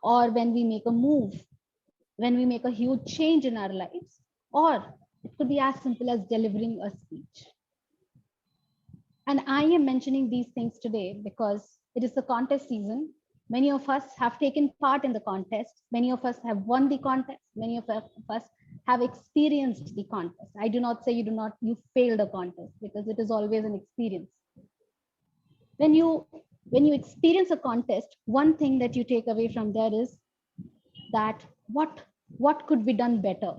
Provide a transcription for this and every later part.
or when we make a move, when we make a huge change in our lives, or it could be as simple as delivering a speech. And I am mentioning these things today because it is the contest season. Many of us have taken part in the contest. Many of us have won the contest. Many of us have experienced the contest. I do not say you failed a contest, because it is always an experience. When you experience a contest, one thing that you take away from there is that what could be done better,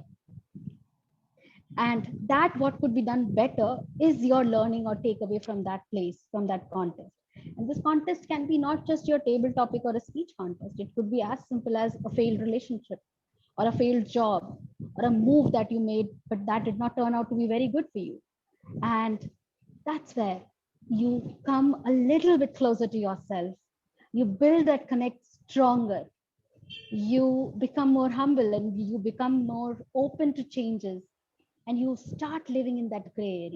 and that what could be done better is your learning or takeaway from that place, from that contest. And this contest can be not just your table topic or a speech contest. It could be as simple as a failed relationship, or a failed job, or a move that you made but that did not turn out to be very good for you. And that's where you come a little bit closer to yourself. You build that connect stronger. You become more humble, and you become more open to changes, and you start living in that gray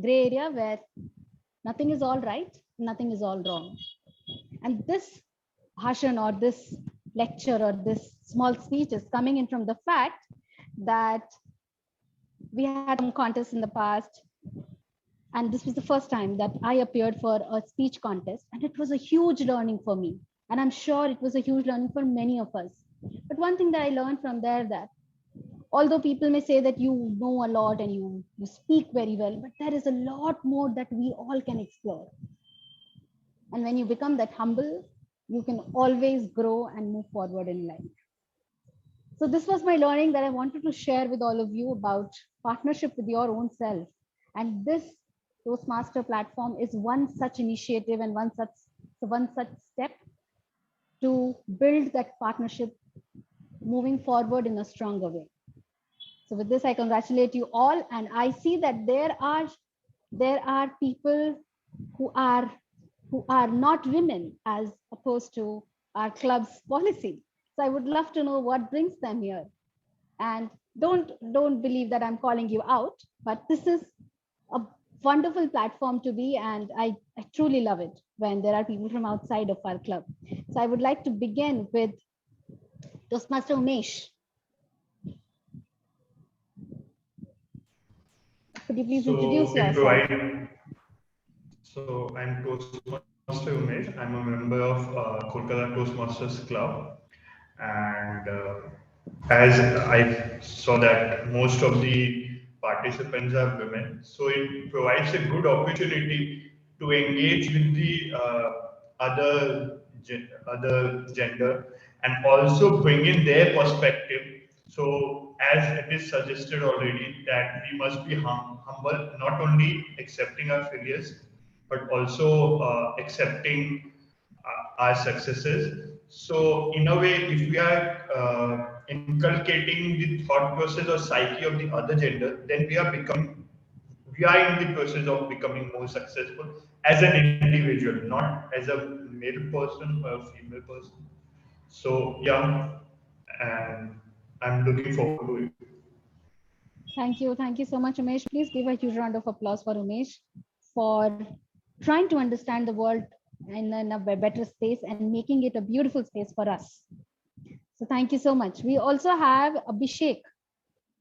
area where nothing is all right, nothing is all wrong. And this bhashan, or this lecture, or this small speech is coming in from the fact that we had some contests in the past, and this was the first time that I appeared for a speech contest, and it was a huge learning for me, and I'm sure it was a huge learning for many of us. But one thing that I learned from there, that although people may say that you know a lot and you speak very well, but there is a lot more that we all can explore. And when you become that humble, you can always grow and move forward in life. So this was my learning that I wanted to share with all of you about partnership with your own self. And this Toastmaster platform is one such initiative and one such step to build that partnership moving forward in a stronger way. So with this, I congratulate you all. And I see that there are people who are not women, as opposed to our club's policy. So I would love to know what brings them here. And don't believe that I'm calling you out, but this is a wonderful platform to be, and I truly love it when there are people from outside of our club. So I would like to begin with Toastmaster Umesh. Could you please introduce yourself? I'm Toastmaster Umesh. I'm a member of Kolkata Toastmasters Club, and as I saw that most of the participants are women, so it provides a good opportunity to engage with the other gender, and also bring in their perspective. So as it is suggested already, that we must be humble, not only accepting our failures, but also accepting our successes. So in a way, if we are inculcating the thought process or psyche of the other gender, then we are in the process of becoming more successful as an individual, not as a male person or a female person. So yeah, and I'm looking forward to it. Thank you. Thank you so much, Umesh. Please give a huge round of applause for Umesh for trying to understand the world in a better space and making it a beautiful space for us. So thank you so much. We also have Abhishek,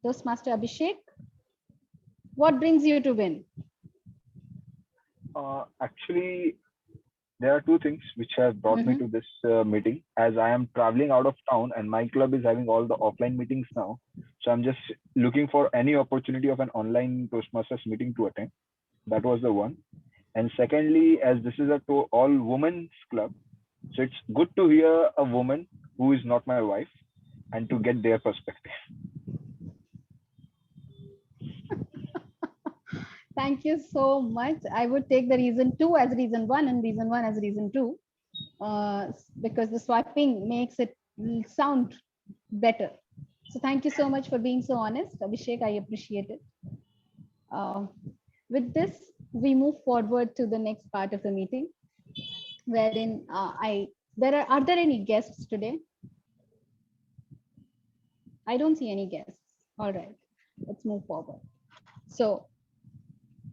Toastmaster Abhishek. What brings you to win? Actually, there are two things which have brought me to this meeting, as I am traveling out of town and my club is having all the offline meetings now. So I'm just looking for any opportunity of an online Toastmasters meeting to attend. That was the one. And secondly, as this is a all women's club, so it's good to hear a woman who is not my wife and to get their perspective. Thank you so much. I would take the reason 2 as reason 1 and reason 1 as reason 2, because the swapping makes it sound better. So thank you so much for being so honest, Abhishek. I appreciate it. With this, we move forward to the next part of the meeting, wherein are there any guests today? I don't see any guests. All right, let's move forward. So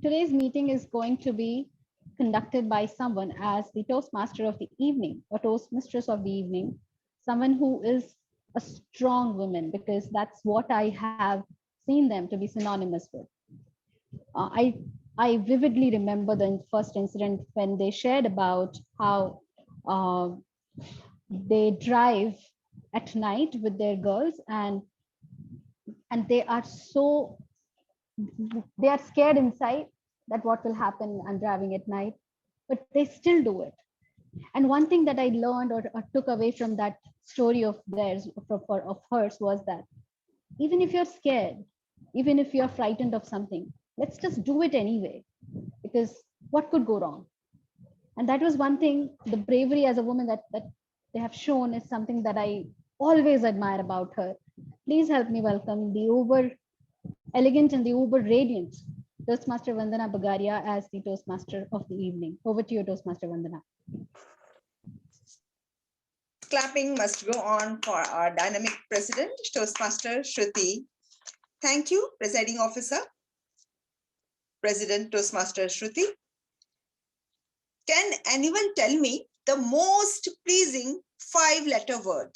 today's meeting is going to be conducted by someone as the Toastmaster of the evening or Toastmistress of the evening, someone who is a strong woman, because that's what I have seen them to be synonymous with. Uh, I I vividly remember the first incident when they shared about how uh, they drive at night with their girls, and they are so, they are scared inside that what will happen. I'm driving at night, but they still do it. And one thing that I learned or took away from that story of theirs, of hers, was that even if you're scared, even if you're frightened of something, let's just do it anyway, because what could go wrong? And that was one thing, the bravery as a woman that they have shown is something that I always admire about her. Please help me welcome the uber elegant and the uber radiant Toastmaster Vandana Bagaria as the Toastmaster of the evening. Over to you, Toastmaster Vandana. Clapping must go on for our dynamic president, Toastmaster Shruti. Thank you, Presiding Officer. President Toastmaster Shruti. Can anyone tell me the most pleasing 5-letter word?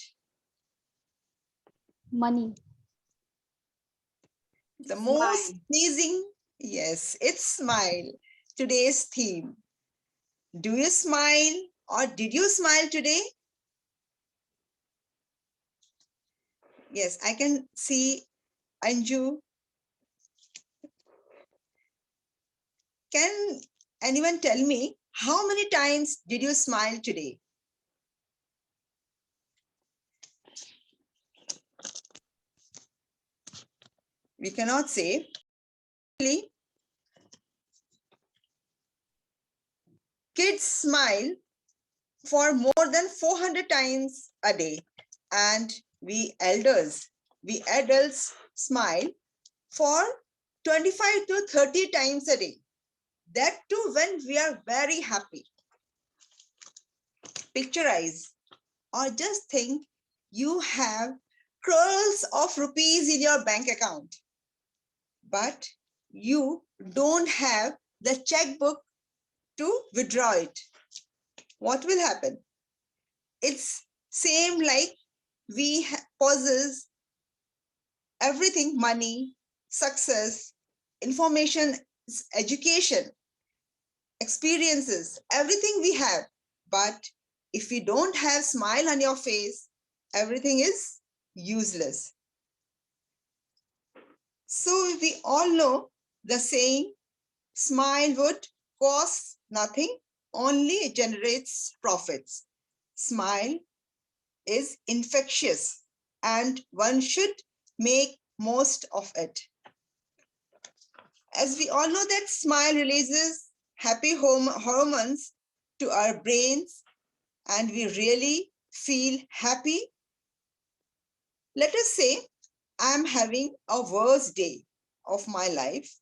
Money. The most pleasing, yes, it's smile. Today's theme. Do you smile or did you smile today? Yes, I can see Anju. Can anyone tell me how many times did you smile today? We cannot say. Kids smile for more than 400 times a day, and we adults smile for 25 to 30 times a day. That too when we are very happy. Picturize or just think you have crores of rupees in your bank account, but you don't have the checkbook to withdraw it. What will happen? It's same like we possess everything, money, success, information, education, experiences, everything we have. But if you don't have smile on your face, everything is useless. So we all know the saying, smile would cost nothing, only generates profits. Smile is infectious and one should make most of it. As we all know that smile releases happy hormones to our brains and we really feel happy. Let us say I'm having a worst day of my life,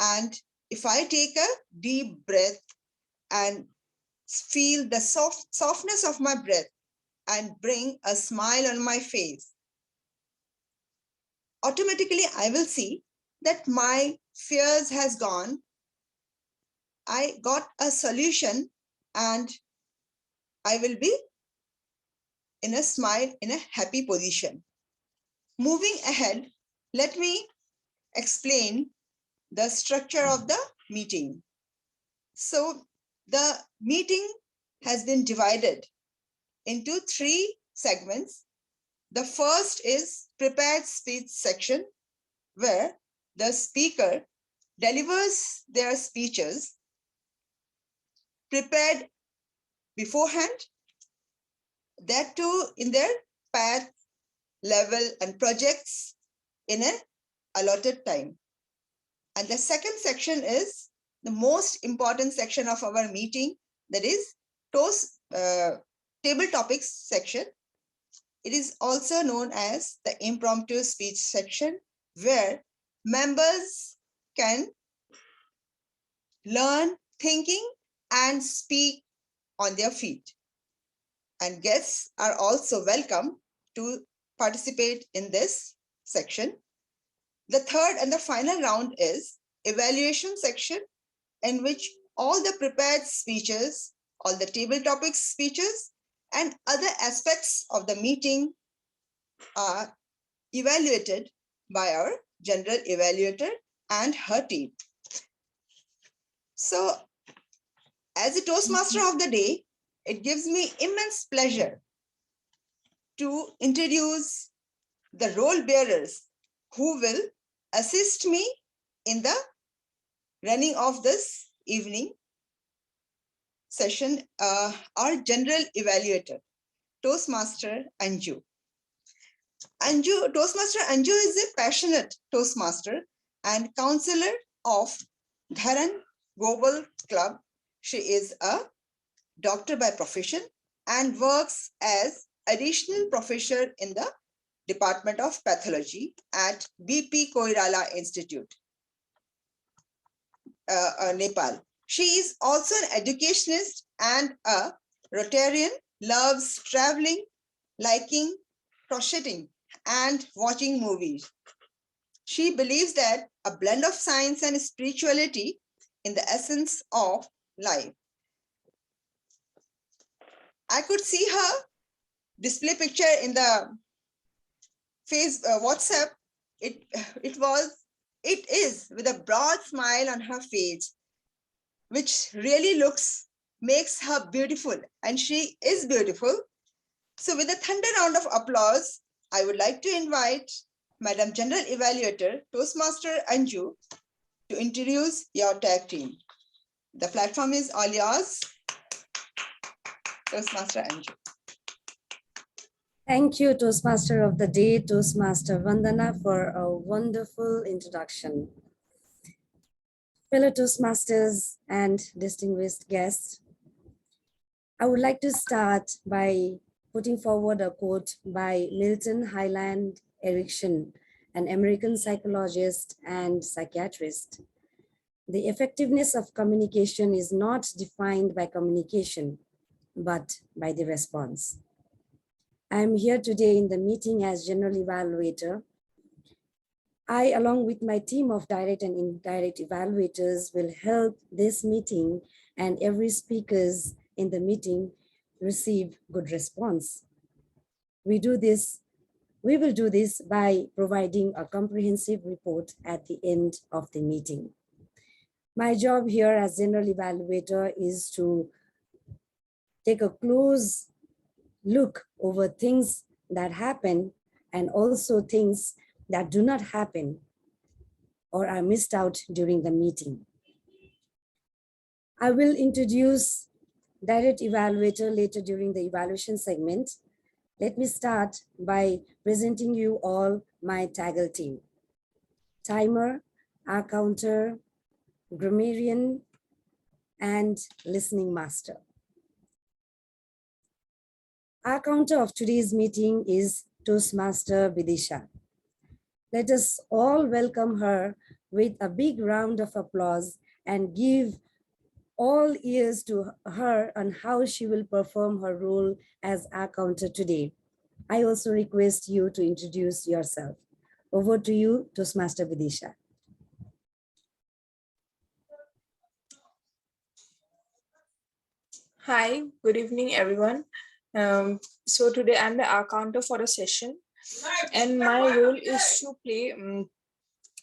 and if I take a deep breath and feel the softness of my breath and bring a smile on my face, automatically I will see that my fears has gone. I got a solution and I will be in a smile, in a happy position. Moving ahead, let me explain the structure of the meeting. So the meeting has been divided into 3 segments. The first is prepared speech section, where the speaker delivers their speeches prepared beforehand, that too in their path, level and projects in an allotted time. And the second section is the most important section of our meeting, that is table topics section. It is also known as the impromptu speech section, where members can learn thinking and speak on their feet. And guests are also welcome to participate in this section. The third and the final round is evaluation section, in which all the prepared speeches, all the table topics speeches, and other aspects of the meeting are evaluated by our general evaluator and her team. So, as a Toastmaster of the day, it gives me immense pleasure to introduce the role bearers who will assist me in the running of this evening session, our general evaluator, Toastmaster Anju. Toastmaster Anju is a passionate Toastmaster and counselor of Dharan Global Club. She is a doctor by profession and works as additional professor in the Department of Pathology at BP Koirala Institute, Nepal. She is also an educationist and a Rotarian, loves traveling, liking crocheting, and watching movies. She believes that a blend of science and spirituality in the essence of life. I could see her display picture in the WhatsApp. It is with a broad smile on her face, which really makes her beautiful, and she is beautiful. So with a thunder round of applause, I would like to invite Madam General Evaluator, Toastmaster Anju, to introduce your tag team. The platform is all yours, Toastmaster Anju. Thank you, Toastmaster of the Day, Toastmaster Vandana, for a wonderful introduction. Fellow Toastmasters and distinguished guests, I would like to start by putting forward a quote by Milton Hyland Erickson, an American psychologist and psychiatrist. The effectiveness of communication is not defined by communication, but by the response. I am here today in the meeting as General Evaluator. I, along with my team of direct and indirect evaluators, will help this meeting and every speakers in the meeting receive good response. We will do this by providing a comprehensive report at the end of the meeting. My job here as General Evaluator is to take a close look over things that happen and also things that do not happen or are missed out during the meeting. I will introduce Direct Evaluator later during the evaluation segment. Let me start by presenting you all my Taggle team. Timer, R counter, grammarian, and listening master. Our counter of today's meeting is Toastmaster Vidisha. Let us all welcome her with a big round of applause and give all ears to her on how she will perform her role as our counter today. I also request you to introduce yourself. Over to you, Toastmaster Vidisha. Hi, good evening, everyone. So today I'm the counter for a session, and my role is to play.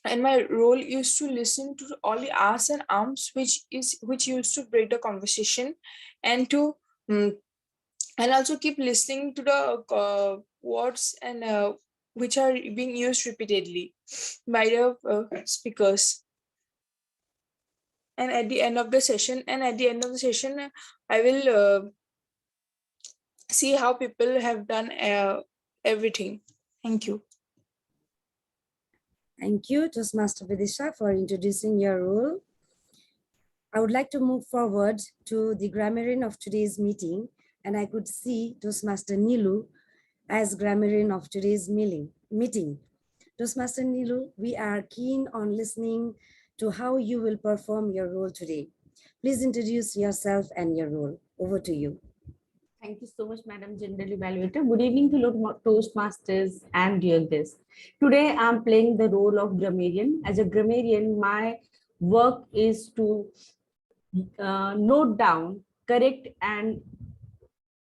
And my role is to listen to all the ahs and ums, which used to break the conversation, and to and also keep listening to the words and which are being used repeatedly by the speakers. And at the end of the session, I will see how people have done everything. Thank you. Thank you, Toastmaster Vidisha, for introducing your role. I would like to move forward to the grammarian of today's meeting, and I could see Toastmaster Nilu as grammarian of today's meeting. Toastmaster Nilu, we are keen on listening to how you will perform your role today. Please introduce yourself and your role. Over to you. Thank you so much, Madam General Evaluator. Good evening to Toastmasters and dear guests. Today, I'm playing the role of grammarian. As a grammarian, my work is to note down, correct, and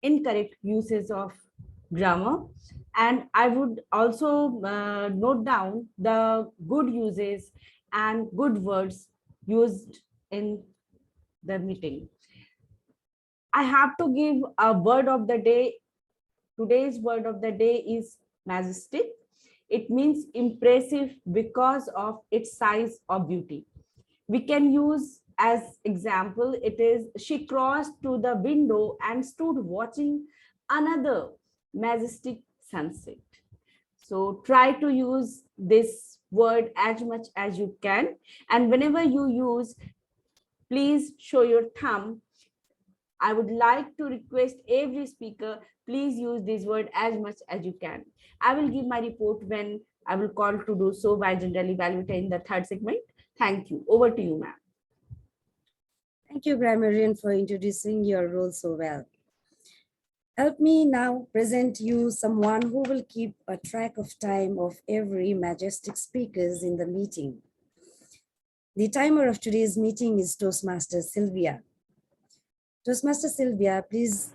incorrect uses of grammar, and I would also note down the good uses and good words used in the meeting. I have to give a word of the day. Today's word of the day is majestic. It means impressive because of its size or beauty. We can use as example, it is she crossed to the window and stood watching another majestic sunset. So try to use this word as much as you can, and whenever you use, please show your thumb. I would like to request every speaker, please use this word as much as you can. I will give my report when I will call to do so by General Evaluator in the third segment. Thank you. Over to you, ma'am. Thank you, Grammarian, for introducing your role so well. Help me now present you someone who will keep a track of time of every majestic speakers in the meeting. The timer of today's meeting is Toastmaster Sylvia. Toastmaster Sylvia, please,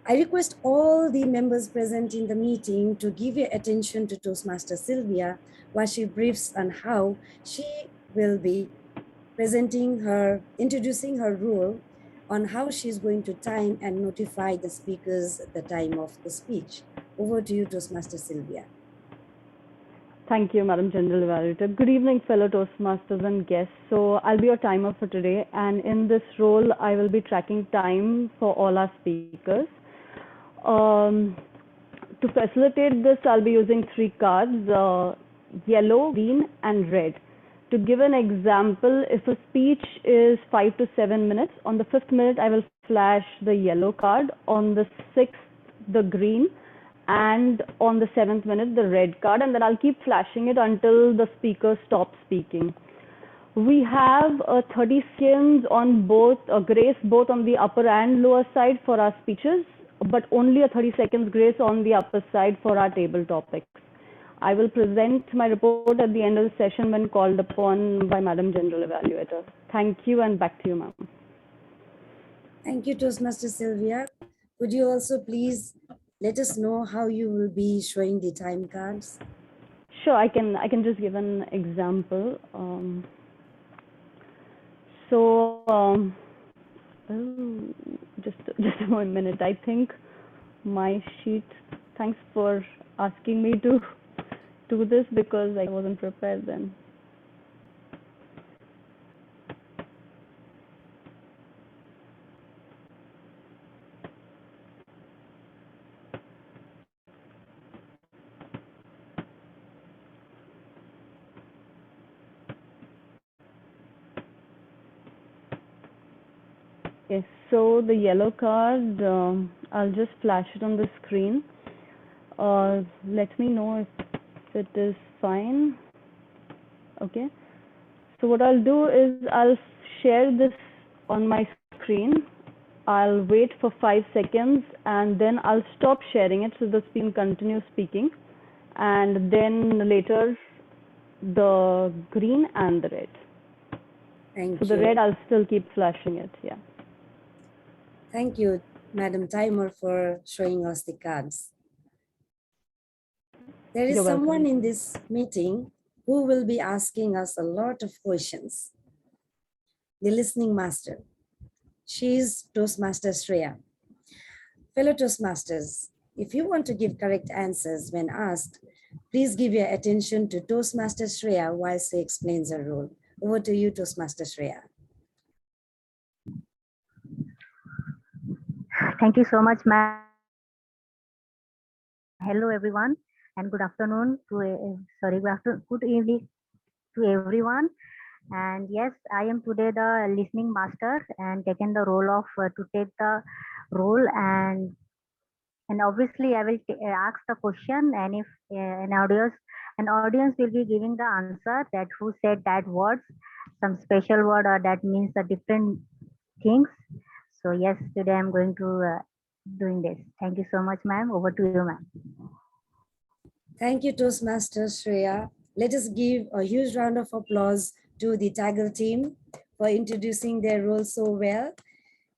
I request all the members present in the meeting to give your attention to Toastmaster Sylvia while she briefs on how she will be introducing her role on how she's going to time and notify the speakers at the time of the speech. Over to you, Toastmaster Sylvia. Thank you, Madam General Evaluator. Good evening, fellow Toastmasters and guests. So I'll be your timer for today, and in this role, I will be tracking time for all our speakers. To facilitate this, I'll be using 3 cards, yellow, green, and red. To give an example, if a speech is 5 to 7 minutes, on the 5th minute, I will flash the yellow card, on the 6th, the green, and on the 7th minute, the red card, and then I'll keep flashing it until the speaker stops speaking. We have 30 seconds on both, grace both on the upper and lower side for our speeches, but only a 30 seconds grace on the upper side for our table topics. I will present my report at the end of the session when called upon by Madam General Evaluator. Thank you, and back to you, ma'am. Thank you, Toastmaster Sylvia. Could you also please let us know how you will be showing the time cards? Sure, I can just give an example. Just a 1 minute. I think my sheet. Thanks for asking me to do this because I wasn't prepared then. Yes, so the yellow card, I'll just flash it on the screen. Let me know if it is fine. Okay. So what I'll do is I'll share this on my screen. I'll wait for 5 seconds and then I'll stop sharing it so the screen continues speaking. And then later the green and the red. Thank you. So the red, I'll still keep flashing it. Yeah. Thank you, Madam Timer, for showing us the cards. There is someone in this meeting who will be asking us a lot of questions. The listening master. She is Toastmaster Shreya. Fellow Toastmasters, if you want to give correct answers when asked, please give your attention to Toastmaster Shreya while she explains her role. Over to you, Toastmaster Shreya. Thank you so much, ma'am. Hello, everyone, and good afternoon good evening to everyone. And yes, I am today the listening master and taken the role of to take the role, and obviously I will ask the question, and if an audience will be giving the answer that who said that words, some special word, or that means the different things. So yes, today I'm going to doing this. Thank you so much, ma'am. Over to you, ma'am. Thank you, Toastmaster Shreya. Let us give a huge round of applause to the Taggle team for introducing their role so well.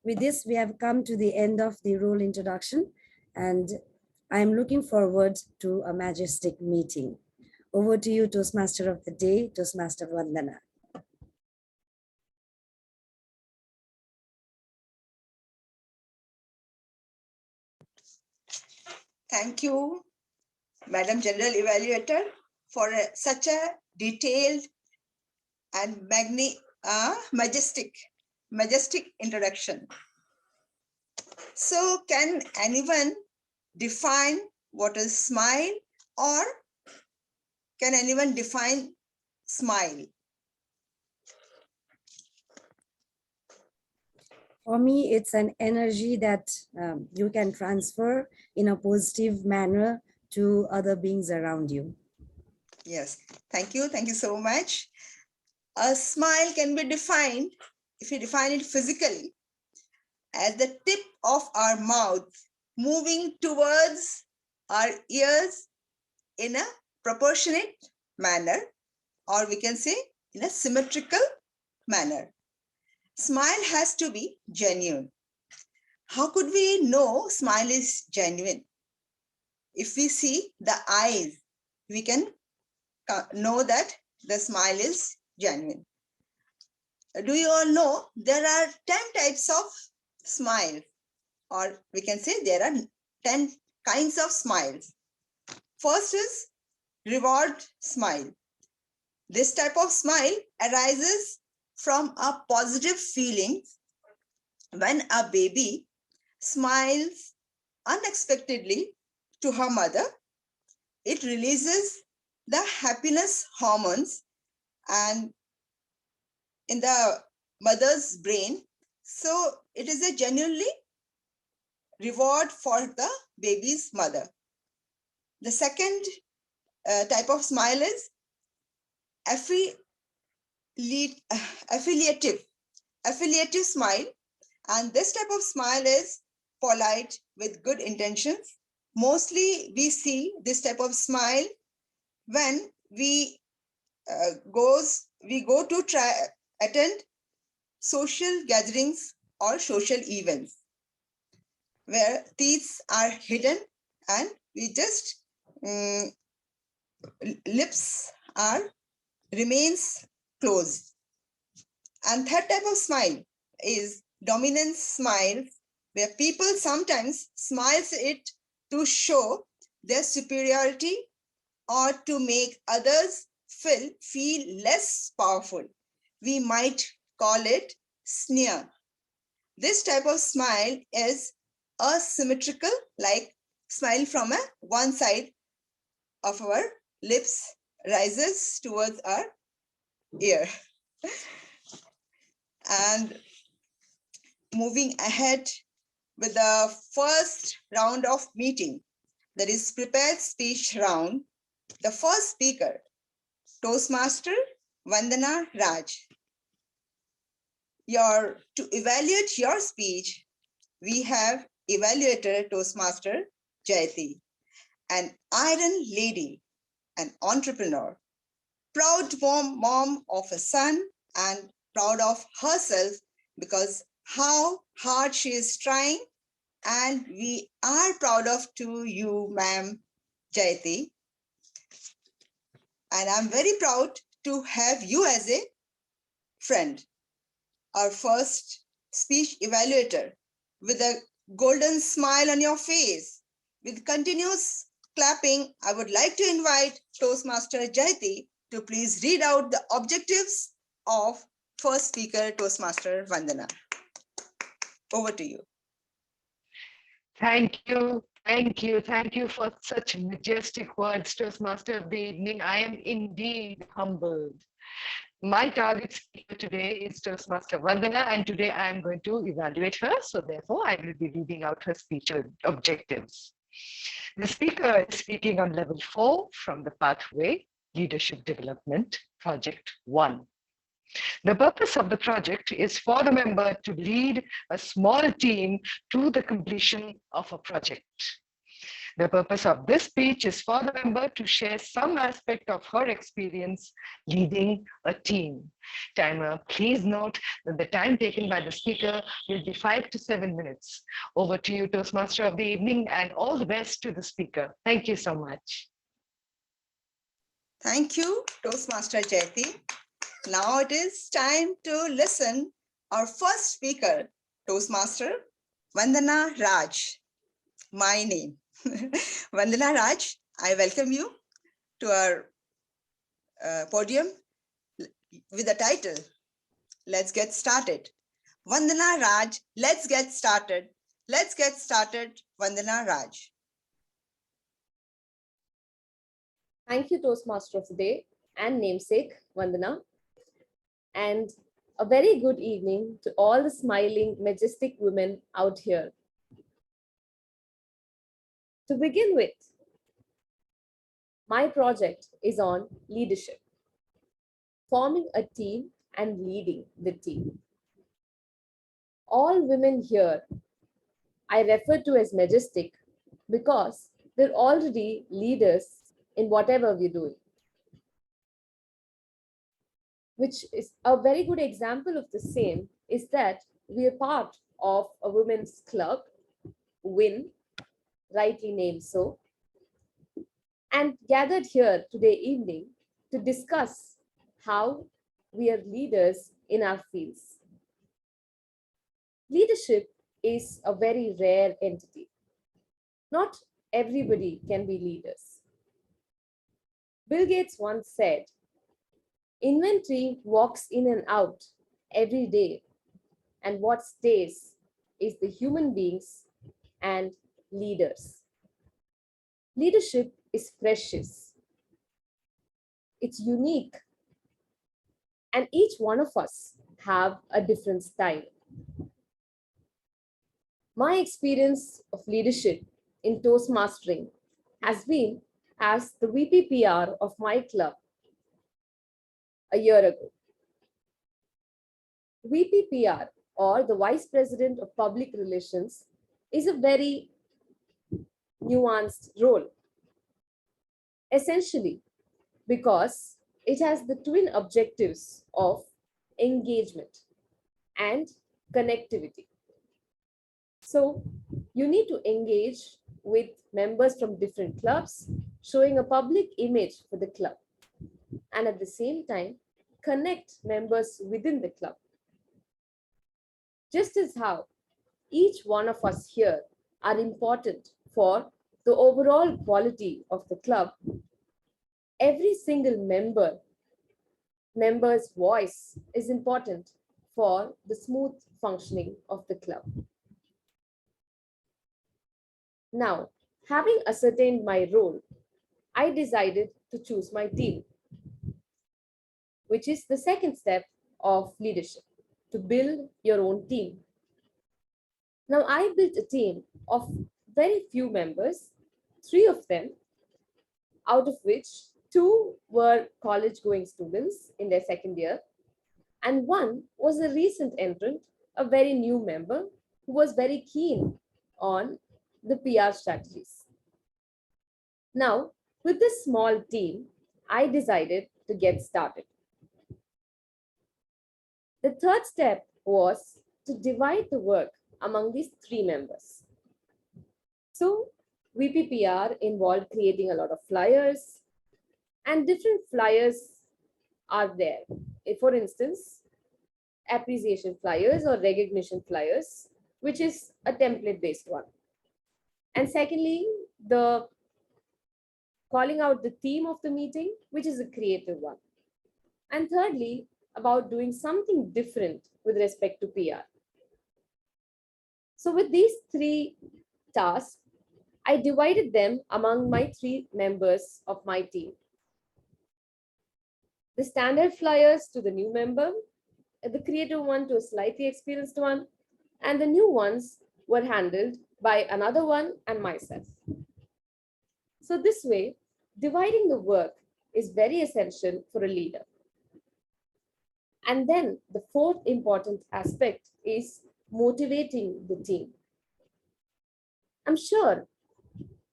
With this, we have come to the end of the role introduction. and I'm looking forward to a majestic meeting. Over to you, Toastmaster of the Day, Toastmaster Vandana. Thank you, Madam General Evaluator, for such a detailed and majestic introduction. So can anyone define what is smile, or can anyone define smile? For me, it's an energy that you can transfer in a positive manner to other beings around you. Yes, thank you so much. A smile can be defined, if you define it physically, as the tip of our mouth moving towards our ears in a proportionate manner, or we can say in a symmetrical manner. Smile has to be genuine. How could we know smile is genuine? If we see the eyes, we can know that the smile is genuine. Do you all know there are 10 types of smile, or we can say there are 10 kinds of smiles. First is reward smile. This type of smile arises from a positive feeling when a baby smiles unexpectedly to her mother. It releases the happiness hormones and in the mother's brain. So it is a genuinely reward for the baby's mother. The second type of smile is affiliative smile, and this type of smile is polite with good intentions. Mostly we see this type of smile when we go to attend social gatherings or social events where teeth are hidden and we just lips remains closed. And third type of smile is dominance smile, where people sometimes smiles it to show their superiority or to make others feel less powerful. We might call it sneer. This type of smile is asymmetrical, like smile from one side of our lips rises towards our ear. And moving ahead with the first round of meeting, that is prepared speech round, the first speaker, Toastmaster Vandana Raj. To evaluate your speech, we have Evaluator Toastmaster Jayati, an iron lady, an entrepreneur, proud mom of a son, and proud of herself because how hard she is trying, and we are proud of to you, ma'am Jayati. And I'm very proud to have you as a friend. Our first speech evaluator, with a golden smile on your face, with continuous clapping, I would like to invite Toastmaster Jayati to please read out the objectives of first speaker, Toastmaster Vandana. Over to you. Thank you. Thank you for such majestic words, Toastmaster of the evening. I am indeed humbled. My target speaker today is Toastmaster Vandana, and today I am going to evaluate her. So therefore, I will be reading out her speech objectives. The speaker is speaking on level 4 from the Pathway Leadership Development Project 1. The purpose of the project is for the member to lead a small team to the completion of a project. The purpose of this speech is for the member to share some aspect of her experience leading a team. Timer, please note that the time taken by the speaker will be 5 to 7 minutes. Over to you, Toastmaster of the evening, and all the best to the speaker. Thank you so much. Thank you, Toastmaster Jayati. Now it is time to listen our first speaker, Toastmaster Vandana Raj. My name. Vandana Raj, I welcome you to our podium with the title, Let's Get Started. Vandana Raj, let's get started. Let's get started, Vandana Raj. Thank you, Toastmaster of the Day and namesake, Vandana. And a very good evening to all the smiling, majestic women out here. To begin with, my project is on leadership, forming a team and leading the team. All women here I refer to as majestic because they're already leaders in whatever we're doing, which is a very good example of the same is that we are part of a women's club, WIN, rightly named so, and gathered here today evening to discuss how we are leaders in our fields. Leadership is a very rare entity. Not everybody can be leaders. Bill Gates once said, inventory walks in and out every day, and what stays is the human beings and leaders. Leadership is precious. It's unique. And each one of us have a different style. My experience of leadership in Toastmastering has been as the VPPR of my club a year ago. VPPR, or the Vice President of Public Relations, is a very nuanced role. Essentially, because it has the twin objectives of engagement and connectivity. So you need to engage with members from different clubs, showing a public image for the club, and at the same time, connect members within the club. Just as how each one of us here are important for the overall quality of the club, every single member's voice is important for the smooth functioning of the club. Now, having ascertained my role, I decided to choose my team, which is the second step of leadership, to build your own team. Now, I built a team of very few members, 3 of them, out of which 2 were college-going students in their second year, and 1 was a recent entrant, a very new member who was very keen on the PR strategies. Now, with this small team, I decided to get started. The third step was to divide the work among these 3 members. So VPPR involved creating a lot of flyers, and different flyers are there. For instance, appreciation flyers or recognition flyers, which is a template-based one. And secondly, the calling out the theme of the meeting, which is a creative one. And thirdly, about doing something different with respect to PR. So with these 3 tasks, I divided them among my 3 members of my team. The standard flyers to the new member, the creative one to a slightly experienced one, and the new ones were handled by another one and myself. So this way, dividing the work is very essential for a leader. And then the 4th important aspect is motivating the team. I'm sure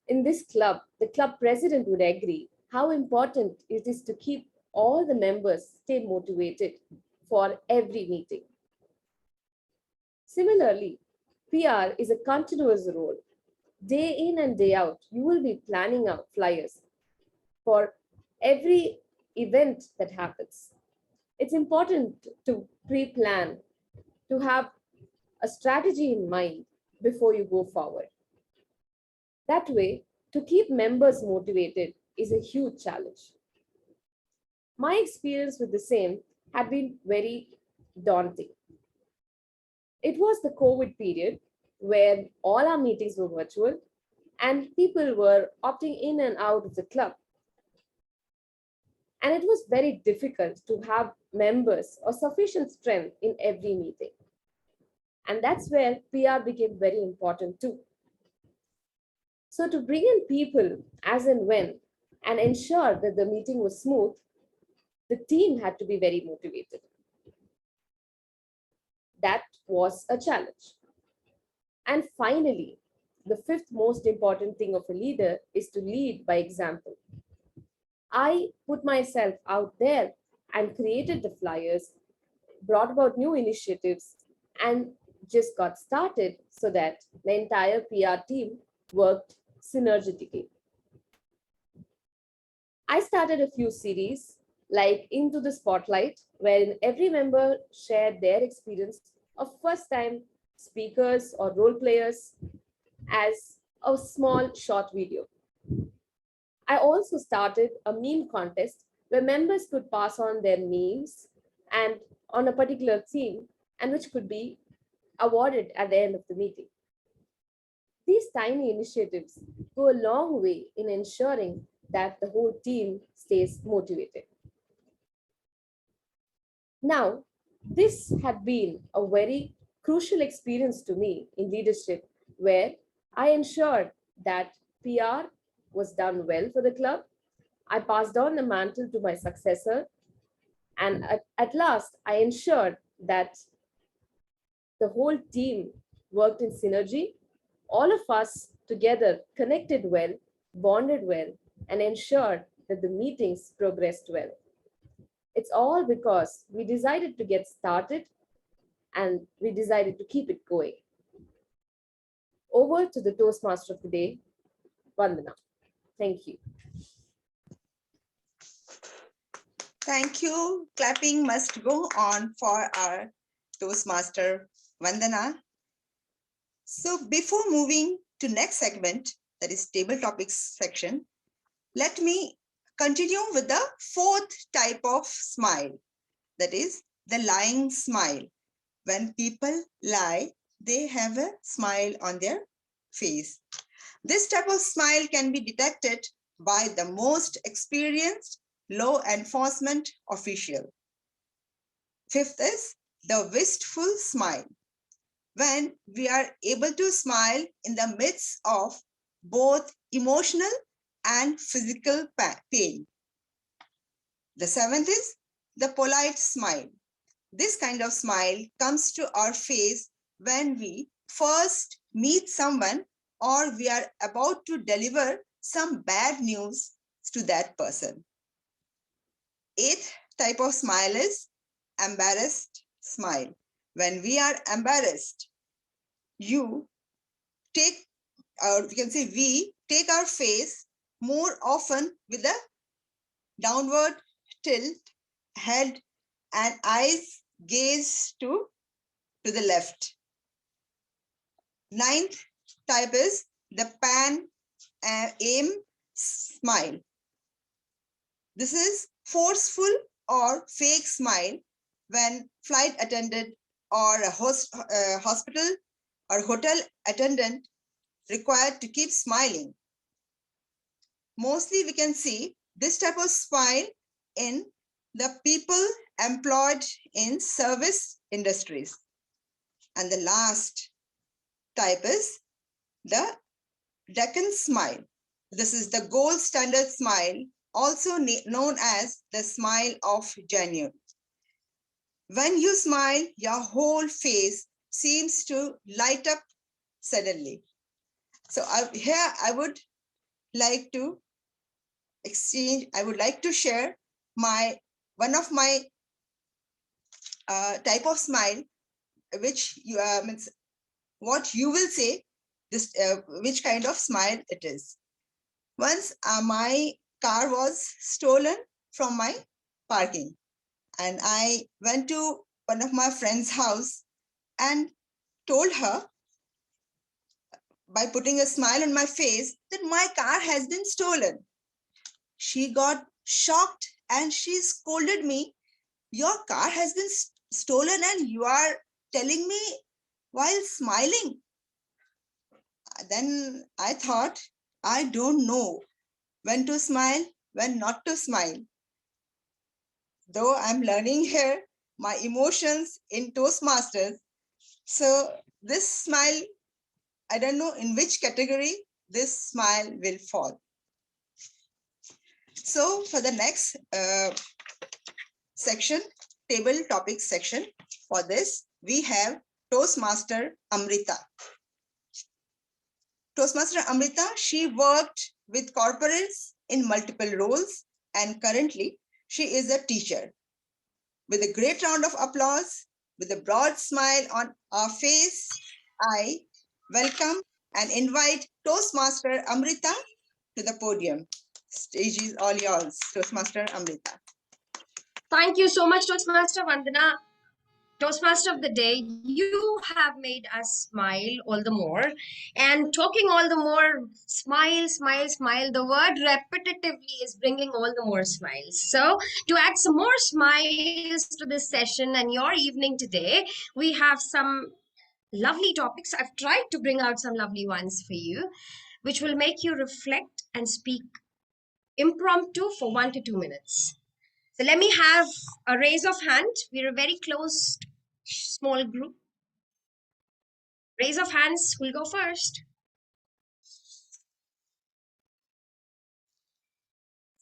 In this club, the club president would agree how important it is to keep all the members stay motivated for every meeting. Similarly, PR is a continuous role. Day in and day out, you will be planning out flyers for every event that happens. It's important to pre-plan, to have a strategy in mind before you go forward. That way, to keep members motivated is a huge challenge. My experience with the same had been very daunting. It was the COVID period where all our meetings were virtual and people were opting in and out of the club. And it was very difficult to have members or sufficient strength in every meeting. And that's where PR became very important too. So to bring in people as and when and ensure that the meeting was smooth, the team had to be very motivated. That was a challenge. And finally, the fifth most important thing of a leader is to lead by example. I put myself out there and created the flyers, brought about new initiatives, and just got started so that the entire PR team worked synergetically. I started a few series like Into the Spotlight, wherein every member shared their experience of first-time speakers or role players as a small short video. I also started a meme contest where members could pass on their memes and on a particular theme and which could be awarded at the end of the meeting. These tiny initiatives go a long way in ensuring that the whole team stays motivated. Now, this had been a very crucial experience to me in leadership where I ensured that PR was done well for the club. I passed on the mantle to my successor. And at last, I ensured that the whole team worked in synergy. All of us together connected well, bonded well, and ensured that the meetings progressed well. It's all because we decided to get started and we decided to keep it going. Over to the Toastmaster of the day, Vandana. Thank you. Thank you. Clapping must go on for our Toastmaster Vandana. So before moving to next segment, that is table topics section, let me continue with the fourth type of smile, that is the lying smile. When people lie, they have a smile on their face. This type of smile can be detected by the most experienced law enforcement official. Fifth is the wistful smile. When we are able to smile in the midst of both emotional and physical pain. The seventh is the polite smile. This kind of smile comes to our face when we first meet someone or we are about to deliver some bad news to that person. Eighth type of smile is embarrassed smile. When we are embarrassed, we take our face more often with a downward tilt, head and eyes gaze to the left. Ninth type is the pan aim smile. This is forceful or fake smile when flight attendant or a hospital or hotel attendant required to keep smiling. Mostly we can see this type of smile in the people employed in service industries. And the last type is the Deccan smile. This is the gold standard smile, also known as the smile of genuine. When you smile, your whole face seems to light up suddenly. So here I would like to exchange, I would like to share one of my type of smile, which you means what you will say, this which kind of smile it is. Once my car was stolen from my parking, and I went to one of my friend's house and told her by putting a smile on my face that my car has been stolen. She got shocked and she scolded me, "Your car has been stolen and you are telling me while smiling?" Then I thought, I don't know when to smile, when not to smile. Though I'm learning here my emotions in Toastmasters. So this smile, I don't know in which category this smile will fall. So for the next section, table topic section, for this, we have Toastmaster Amrita. Toastmaster Amrita, she worked with corporates in multiple roles, and currently she is a teacher. With a great round of applause, with a broad smile on our face, I welcome and invite Toastmaster Amrita to the podium. Stage is all yours, Toastmaster Amrita. Thank you so much, Toastmaster Vandana. Toastmaster of the day, you have made us smile all the more. And talking all the more, smile, smile, smile. The word repetitively is bringing all the more smiles. So, to add some more smiles to this session and your evening today, we have some lovely topics. I've tried to bring out some lovely ones for you, which will make you reflect and speak impromptu for 1 to 2 minutes. So let me have a raise of hand. We're a very close, small group. Raise of hands. Who'll go first?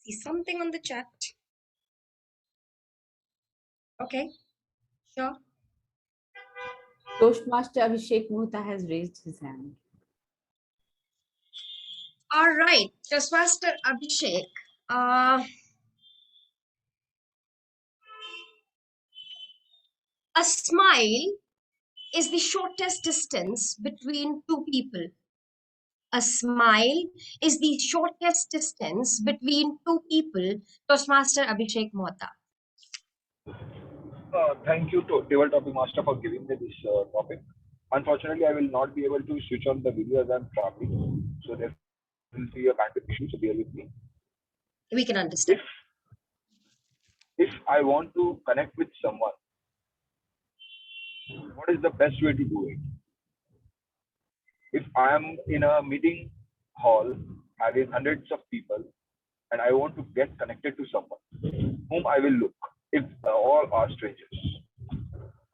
See something on the chat. Okay, sure. Toastmaster Abhishek Mohta has raised his hand. All right, Toastmaster Abhishek. A smile is the shortest distance between two people. A smile is the shortest distance between two people. Toastmaster Abhishek Mohta. Thank you to Table Topic Master for giving me this topic. Unfortunately, I will not be able to switch on the video as I'm traveling, so there will be a bandwidth issue. So bear with me. We can understand. If I want to connect with someone, what is the best way to do it? If I am in a meeting hall having hundreds of people and I want to get connected to someone, whom I will look if all are strangers.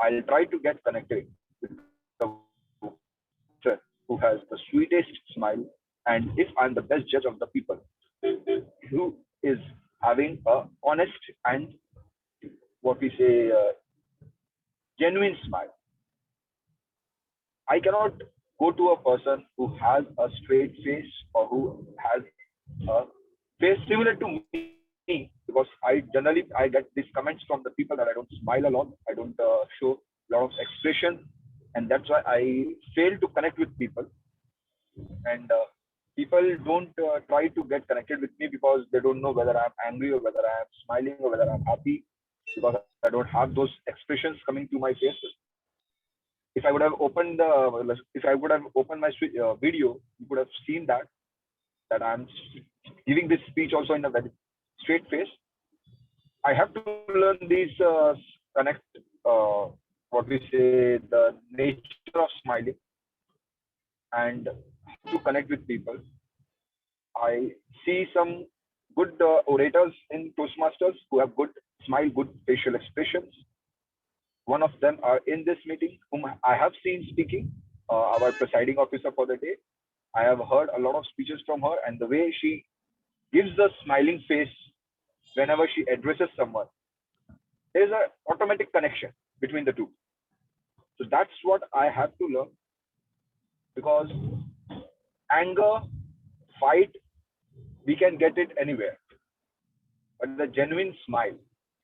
I'll try to get connected with the person who has the sweetest smile, and if I'm the best judge of the people, who is having a honest and what we say genuine smile. I cannot go to a person who has a straight face or who has a face similar to me, because I get these comments from the people that I don't smile a lot, I don't show a lot of expression, and that's why I fail to connect with people. And people don't try to get connected with me because they don't know whether I'm angry or whether I'm smiling or whether I'm happy, because I don't have those expressions coming to my face. If I would have opened my video, you could have seen that I'm giving this speech also in a very straight face. I have to learn these connect what we say the nature of smiling and how to connect with people. I see some good orators in Toastmasters who have good smile, good facial expressions. One of them are in this meeting, whom I have seen speaking, our presiding officer for the day. I have heard a lot of speeches from her, and the way she gives a smiling face whenever she addresses someone, there's an automatic connection between the two. So that's what I have to learn, because anger, fight, we can get it anywhere. But the genuine smile,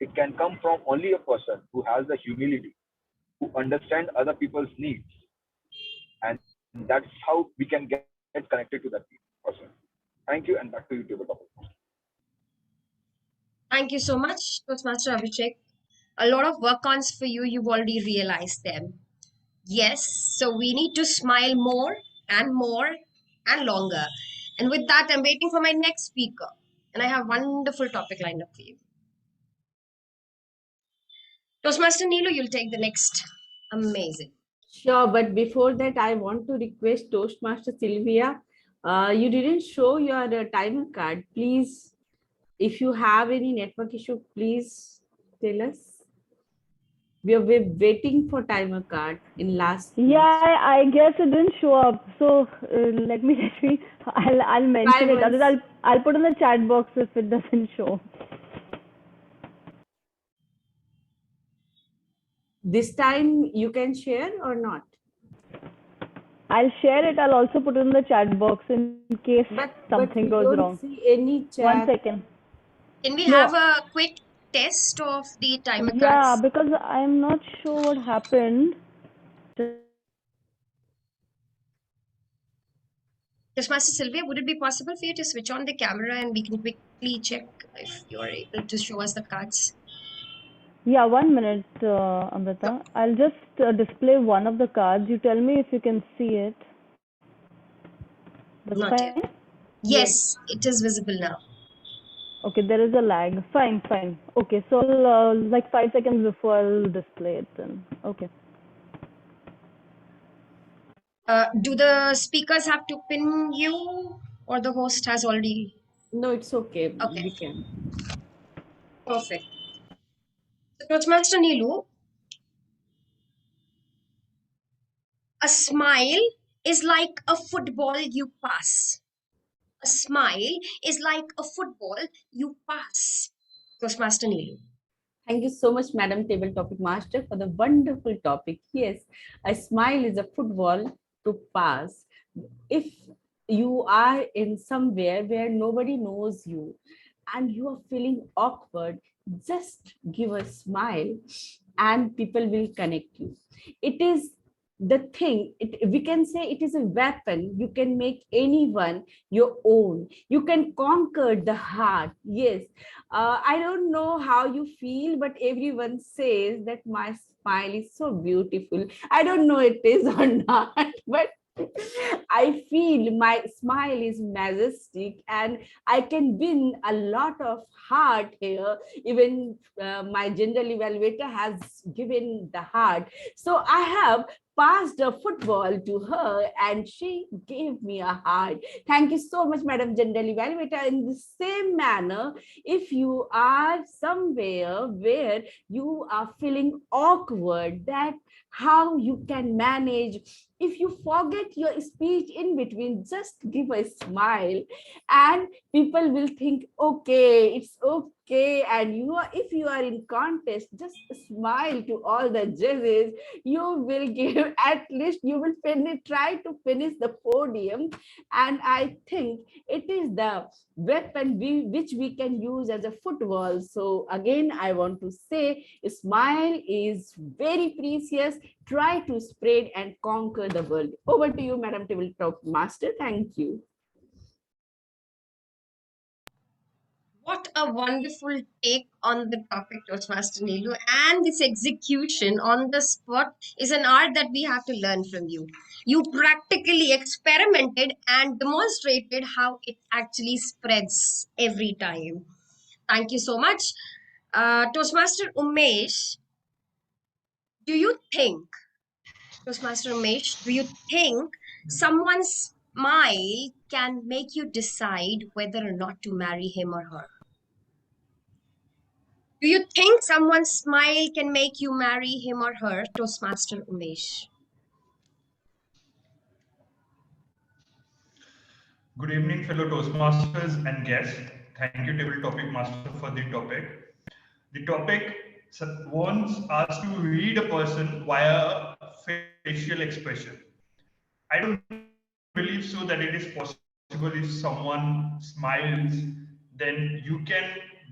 it can come from only a person who has the humility, who understand other people's needs. And that's how we can get connected to that person. Thank you, and back to you, tabletop. Thank you so much, Toastmaster Abhishek. A lot of work ons for you. You've already realized them. Yes, so we need to smile more and more and longer. And with that, I'm waiting for my next speaker. And I have a wonderful topic lined up for you. Toastmaster Neelu, you'll take the next. Amazing. Sure, but before that, I want to request Toastmaster Sylvia. You didn't show your timer card. Please, if you have any network issue, please tell us. We're waiting for timer card in last. Yeah, I guess it didn't show up. So let me I'll mention it. Otherwise, I'll put in the chat box if it doesn't show. This time you can share or not? I'll share it. I'll also put it in the chat box in case something goes wrong. See any chat. 1 second. Can we have a quick test of the timer cards? Yeah, because I'm not sure what happened. Toastmaster Sylvia, would it be possible for you to switch on the camera and we can quickly check if you're able to show us the cards? Yeah, 1 minute, Amrita. I'll just display one of the cards. You tell me if you can see it. That's Not fine? yet. Yes, it is visible now. Okay, there is a lag. Fine, fine. Okay, so I'll, like 5 seconds before I'll display it then. Okay. Do the speakers have to pin you or the host has already? No, it's okay. Okay. We can. Perfect. So, Toastmaster Neelu, a smile is like a football you pass. A smile is like a football you pass. Toastmaster Neelu. Thank you so much, Madam Table Topic Master, for the wonderful topic. Yes, a smile is a football to pass. If you are in somewhere where nobody knows you and you are feeling awkward, just give a smile and people will connect you. It is the thing, we can say it is a weapon. You can make anyone your own. You can conquer the heart. Yes, I don't know how you feel, but everyone says that my smile is so beautiful. I don't know it is or not, but I feel my smile is majestic and I can win a lot of heart here. Even my general evaluator has given the heart. So I have passed a football to her and she gave me a heart. Thank you so much, Madam General Evaluator. In the same manner, if you are somewhere where you are feeling awkward, that how you can manage. If you forget your speech in between, just give a smile and people will think, okay, it's okay. And you are, if you are in contest, just smile to all the judges. You will give, at least you will finish, try to finish the podium. And I think it is the weapon which we can use as a football. So again, I want to say, smile is very precious. Try to spread and conquer the world. Over to you, Madam Tabletop Master. Thank you. What a wonderful take on the topic, Toastmaster Neelu. And this execution on the spot is an art that we have to learn from you. You practically experimented and demonstrated how it actually spreads every time. Thank you so much. Toastmaster Umesh, do you think, Toastmaster Umesh, do you think someone's smile can make you decide whether or not to marry him or her? Do you think someone's smile can make you marry him or her, Toastmaster Umesh? Good evening, fellow Toastmasters and guests. Thank you, Table Topic Master, for the topic. The topic wants us to read a person via facial expression. I don't believe so that it is possible if someone smiles, then you can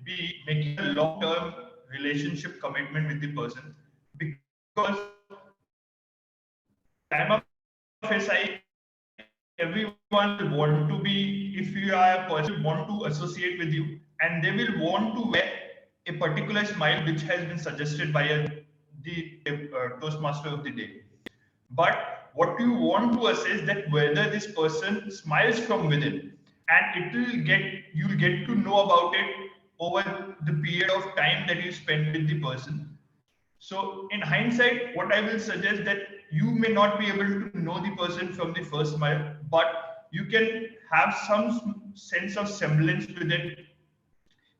be making a long-term relationship commitment with the person, because time of SI, everyone will want to be, if you are a person will want to associate with you, and they will want to wear a particular smile which has been suggested by the Toastmaster of the day. But what you want to assess that whether this person smiles from within, and you'll get to know about it over the period of time that you spend with the person. So in hindsight, what I will suggest that you may not be able to know the person from the first smile, but you can have some sense of semblance with it.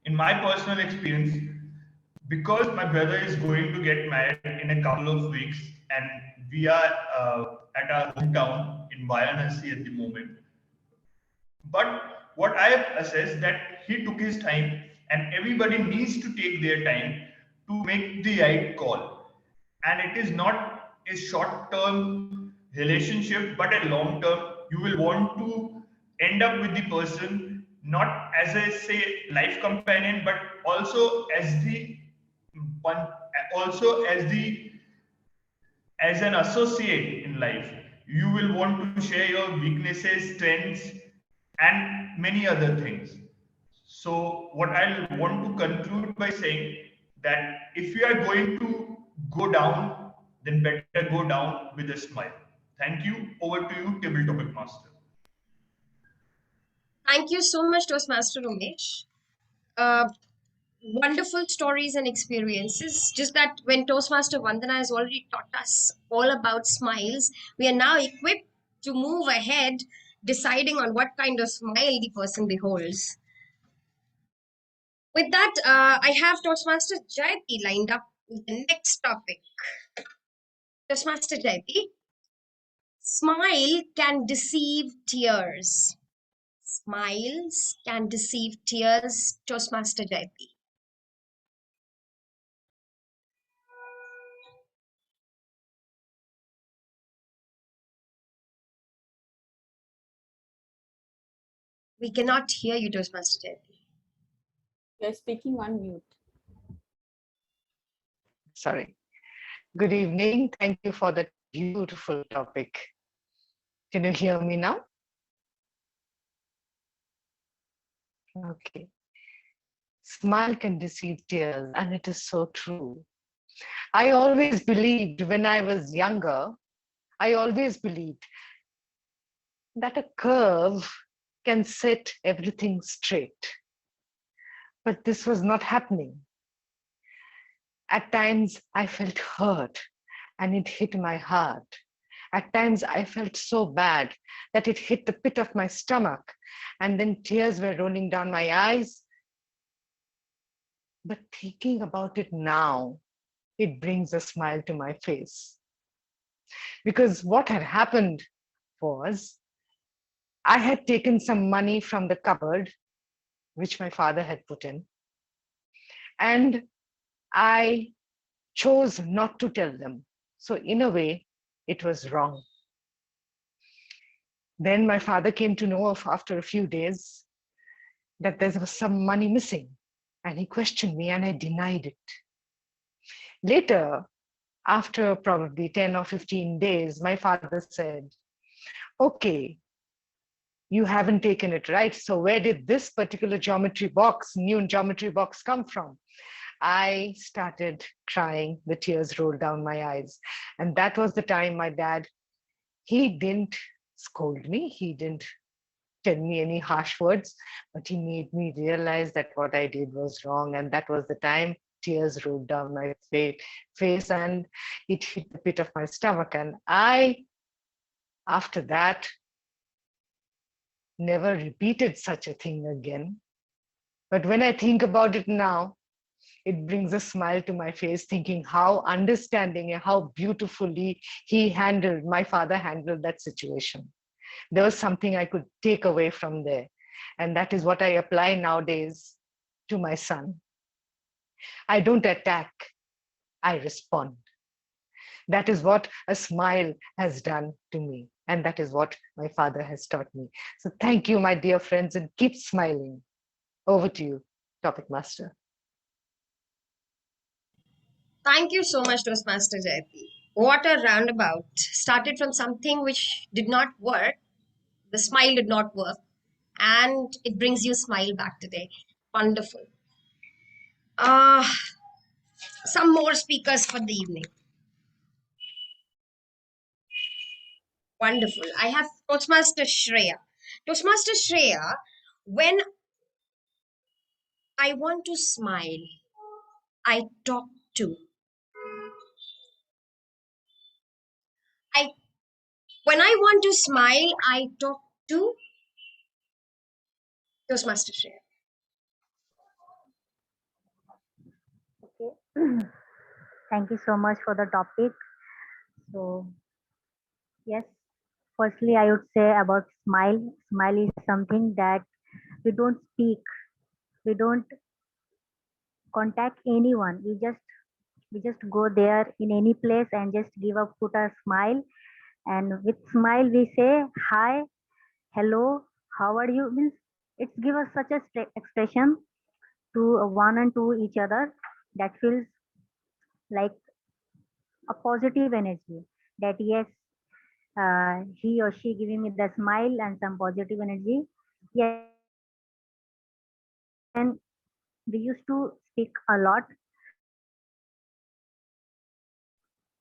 In my personal experience, because my brother is going to get married in a couple of weeks, and we are at our hometown in Varanasi at the moment. But what I have assessed that he took his time, and everybody needs to take their time to make the right call. And it is not a short-term relationship, but a long-term. You will want to end up with the person not as a say life companion, but also as the one, also as an associate in life. You will want to share your weaknesses, strengths, and many other things. So, what I want to conclude by saying that if you are going to go down, then better go down with a smile. Thank you. Over to you, Table Topic Master. Thank you so much, Toastmaster Umesh. Uh, Wonderful stories and experiences. Just that when Toastmaster Vandana has already taught us all about smiles, we are now equipped to move ahead, deciding on what kind of smile the person beholds. With that, I have Toastmaster Jayati lined up with the next topic. Toastmaster Jayati, smile can deceive tears. Smiles can deceive tears, Toastmaster Jayati. We cannot hear you, Toastmaster Jayati. You're speaking on mute. Sorry. Good evening. Thank you for that beautiful topic. Can you hear me now? Okay. Smile can deceive tears, and it is so true. I always believed when I was younger, I always believed that a curve can set everything straight. But this was not happening. At times, I felt hurt and it hit my heart. At times, I felt so bad that it hit the pit of my stomach, and then tears were rolling down my eyes. But thinking about it now, it brings a smile to my face. Because what had happened was, I had taken some money from the cupboard, which my father had put in, and I chose not to tell them. So in a way, it was wrong. Then my father came to know of after a few days that there was some money missing, and he questioned me and I denied it. Later, after probably 10 or 15 days, my father said, okay, you haven't taken it, right? So where did this particular new geometry box come from? I started crying, the tears rolled down my eyes. And that was the time my dad, he didn't scold me, he didn't tell me any harsh words, but he made me realize that what I did was wrong. And that was the time tears rolled down my face and it hit the pit of my stomach. And I, after that, never repeated such a thing again. But when I think about it now, it brings a smile to my face, thinking how understanding and how beautifully my father handled that situation. There was something I could take away from there. And that is what I apply nowadays to my son. I don't attack, I respond. That is what a smile has done to me. And that is what my father has taught me. So thank you, my dear friends, and keep smiling. Over to you, Topic Master. Thank you so much, Toastmaster Jayati. What a roundabout. Started from something which did not work, the smile did not work, and it brings you smile back today. Wonderful. Uh, some more speakers for the evening. Wonderful. I have Toastmaster Shreya. Toastmaster Shreya, when I want to smile, I talk to. I when I want to smile, I talk to Toastmaster Shreya. Okay. Thank you so much for the topic. So, yes, firstly, I would say about smile. Smile is something that we don't speak, we don't contact anyone. We just go there in any place and just give up, put a smile, and with smile we say hi, hello, how are you. Means it's give us such a expression to one and to each other that feels like a positive energy. That yes, he or she giving me the smile and some positive energy. Yes, and we used to speak a lot.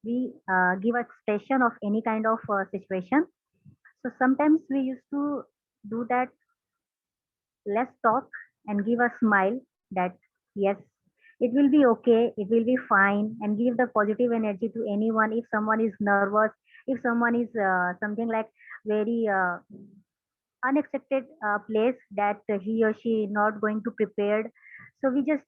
We give expression of any kind of situation. So sometimes we used to do that. Let's talk and give a smile that yes, it will be okay, it will be fine, and give the positive energy to anyone. If someone is nervous, if someone is something like very unexpected place that he or she not going to prepared, so we just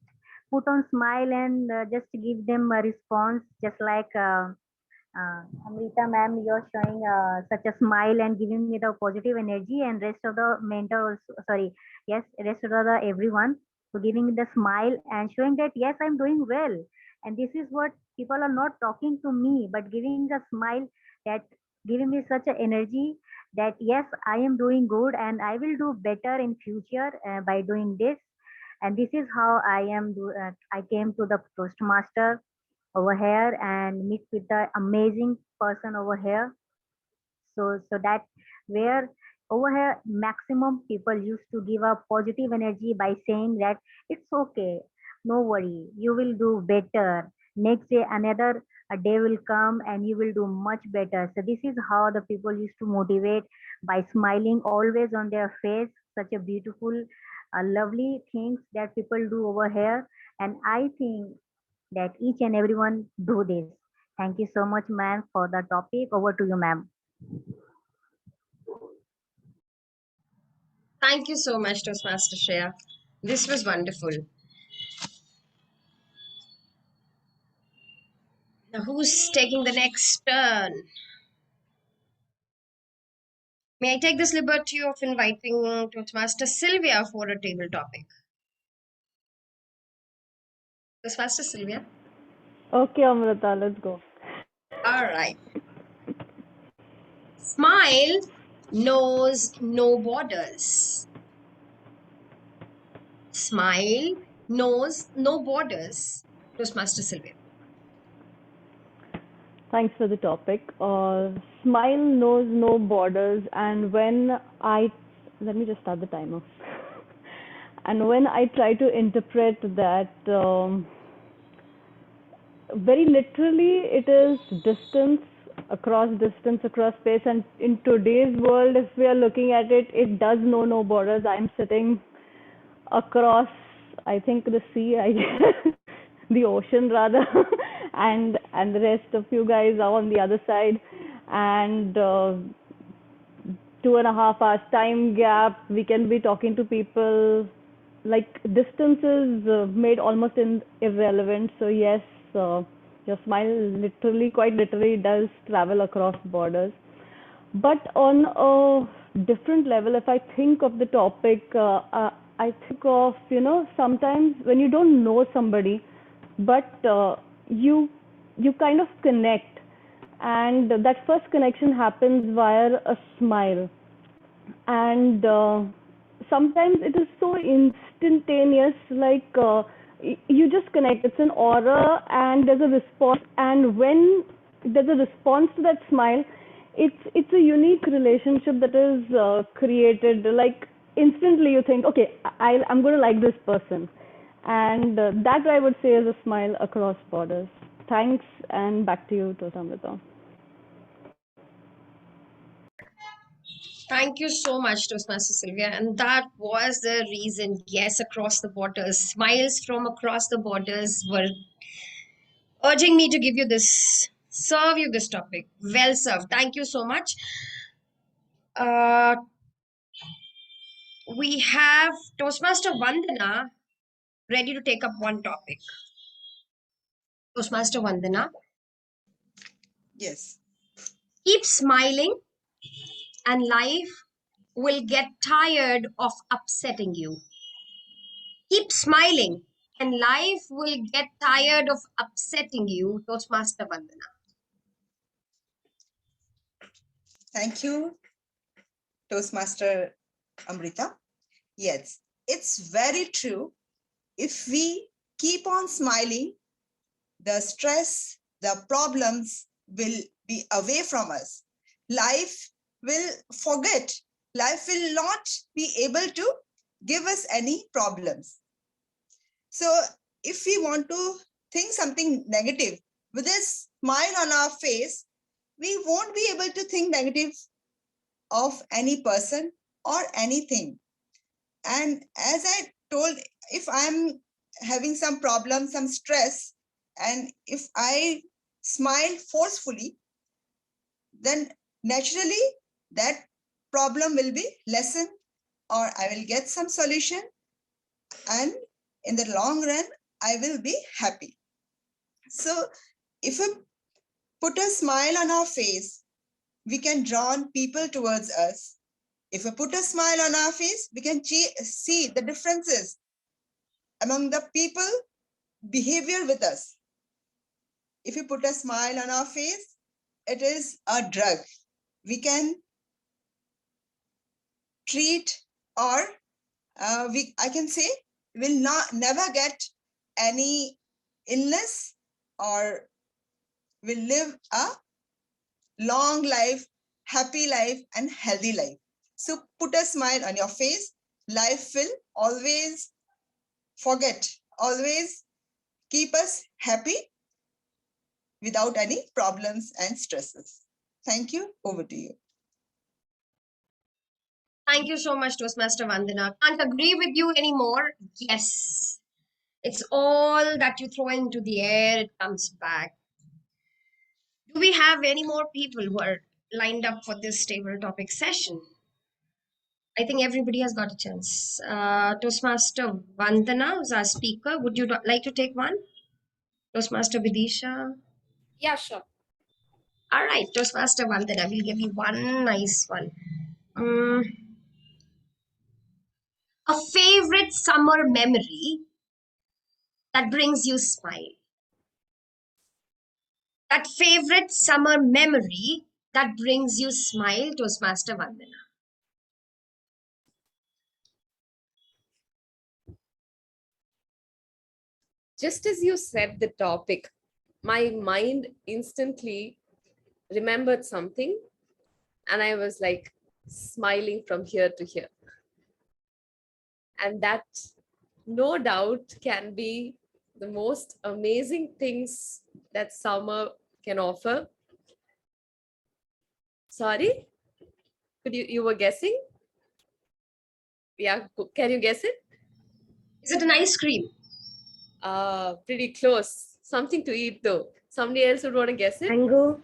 put on smile and just give them a response, just like Amrita ma'am, you're showing such a smile and giving me the positive energy, and rest of the mentor also, sorry, yes, rest of the everyone, so giving me the smile and showing that yes, I'm doing well. And this is what people are not talking to me, but giving a smile, that giving me such an energy that yes, I am doing good and I will do better in future by doing this. And this is how I came to the Toastmaster over here and meet with the amazing person over here. So that where over here maximum people used to give a positive energy by saying that it's okay, no worry, you will do better. Next day another a day will come and you will do much better. So this is how the people used to motivate by smiling always on their face. Such a beautiful, lovely things that people do over here. And I think that each and everyone do this. Thank you so much, ma'am, for the topic. Over to you, ma'am. Thank you so much, Toastmaster Shreya. This was wonderful. Now, who's taking the next turn? May I take this liberty of inviting Toastmaster Sylvia for a table topic? Toastmaster Sylvia? Okay, Amrita, let's go. All right. Smile knows no borders. Smile knows no borders. Toastmaster Sylvia. Thanks for the topic. Smile knows no borders, and let me just start the timer. And when I try to interpret that, very literally, it is distance across space. And in today's world, if we are looking at it, it does know no borders. I'm sitting across, I think, the sea, I guess, the ocean rather, and the rest of you guys are on the other side, and 2.5 hours time gap, we can be talking to people. Like distance is made almost irrelevant. So yes, your smile literally, quite literally, does travel across borders. But on a different level, if I think of the topic, I think of, sometimes when you don't know somebody, but you kind of connect, and that first connection happens via a smile. And sometimes it is so instantaneous, like you just connect. It's an aura, and there's a response. And when there's a response to that smile, it's a unique relationship that is created. Like instantly, you think, okay, I'm going to like this person, and that I would say is a smile across borders. Thanks, and back to you, Tosamrita. Thank you so much, Toastmaster Sylvia. And that was the reason, yes, across the borders. Smiles from across the borders were urging me to give you this, serve you this topic. Well served. Thank you so much. Uh, we have Toastmaster Vandana ready to take up one topic. Toastmaster Vandana. Yes. Keep smiling, and life will get tired of upsetting you. Keep smiling, and life will get tired of upsetting you. Toastmaster Vandana. Thank you, Toastmaster Amrita. Yes, it's very true. If we keep on smiling, the stress, the problems will be away from us. Life will forget. Life will not be able to give us any problems. So if we want to think something negative, with a smile on our face, we won't be able to think negative of any person or anything. And as I told, if I'm having some problem, some stress, and if I smile forcefully, then naturally that problem will be lessened, or I will get some solution, and in the long run, I will be happy. So if we put a smile on our face, we can draw people towards us. If we put a smile on our face, we can see the differences among the people behavior with us. If we put a smile on our face, it is a drug. We can treat, or I can say will never get any illness, or will live a long life, happy life, and healthy life. So put a smile on your face. Life will always always keep us happy without any problems and stresses. Thank you. Over to you. Thank you so much, Toastmaster Vandana. Can't agree with you anymore. Yes. It's all that you throw into the air, it comes back. Do we have any more people who are lined up for this table topic session? I think everybody has got a chance. Toastmaster Vandana is our speaker. Would you like to take one? Toastmaster Vidisha? Yeah, sure. All right, Toastmaster Vandana, we'll give you one nice one. A favorite summer memory that brings you smile. That favorite summer memory that brings you smile, Toastmaster Vandana. Just as you said the topic, my mind instantly remembered something, and I was like smiling from here to here. And that, no doubt, can be the most amazing things that summer can offer. Sorry? You were guessing? Yeah, can you guess it? Is it an ice cream? Pretty close. Something to eat though. Somebody else would want to guess it? Mango.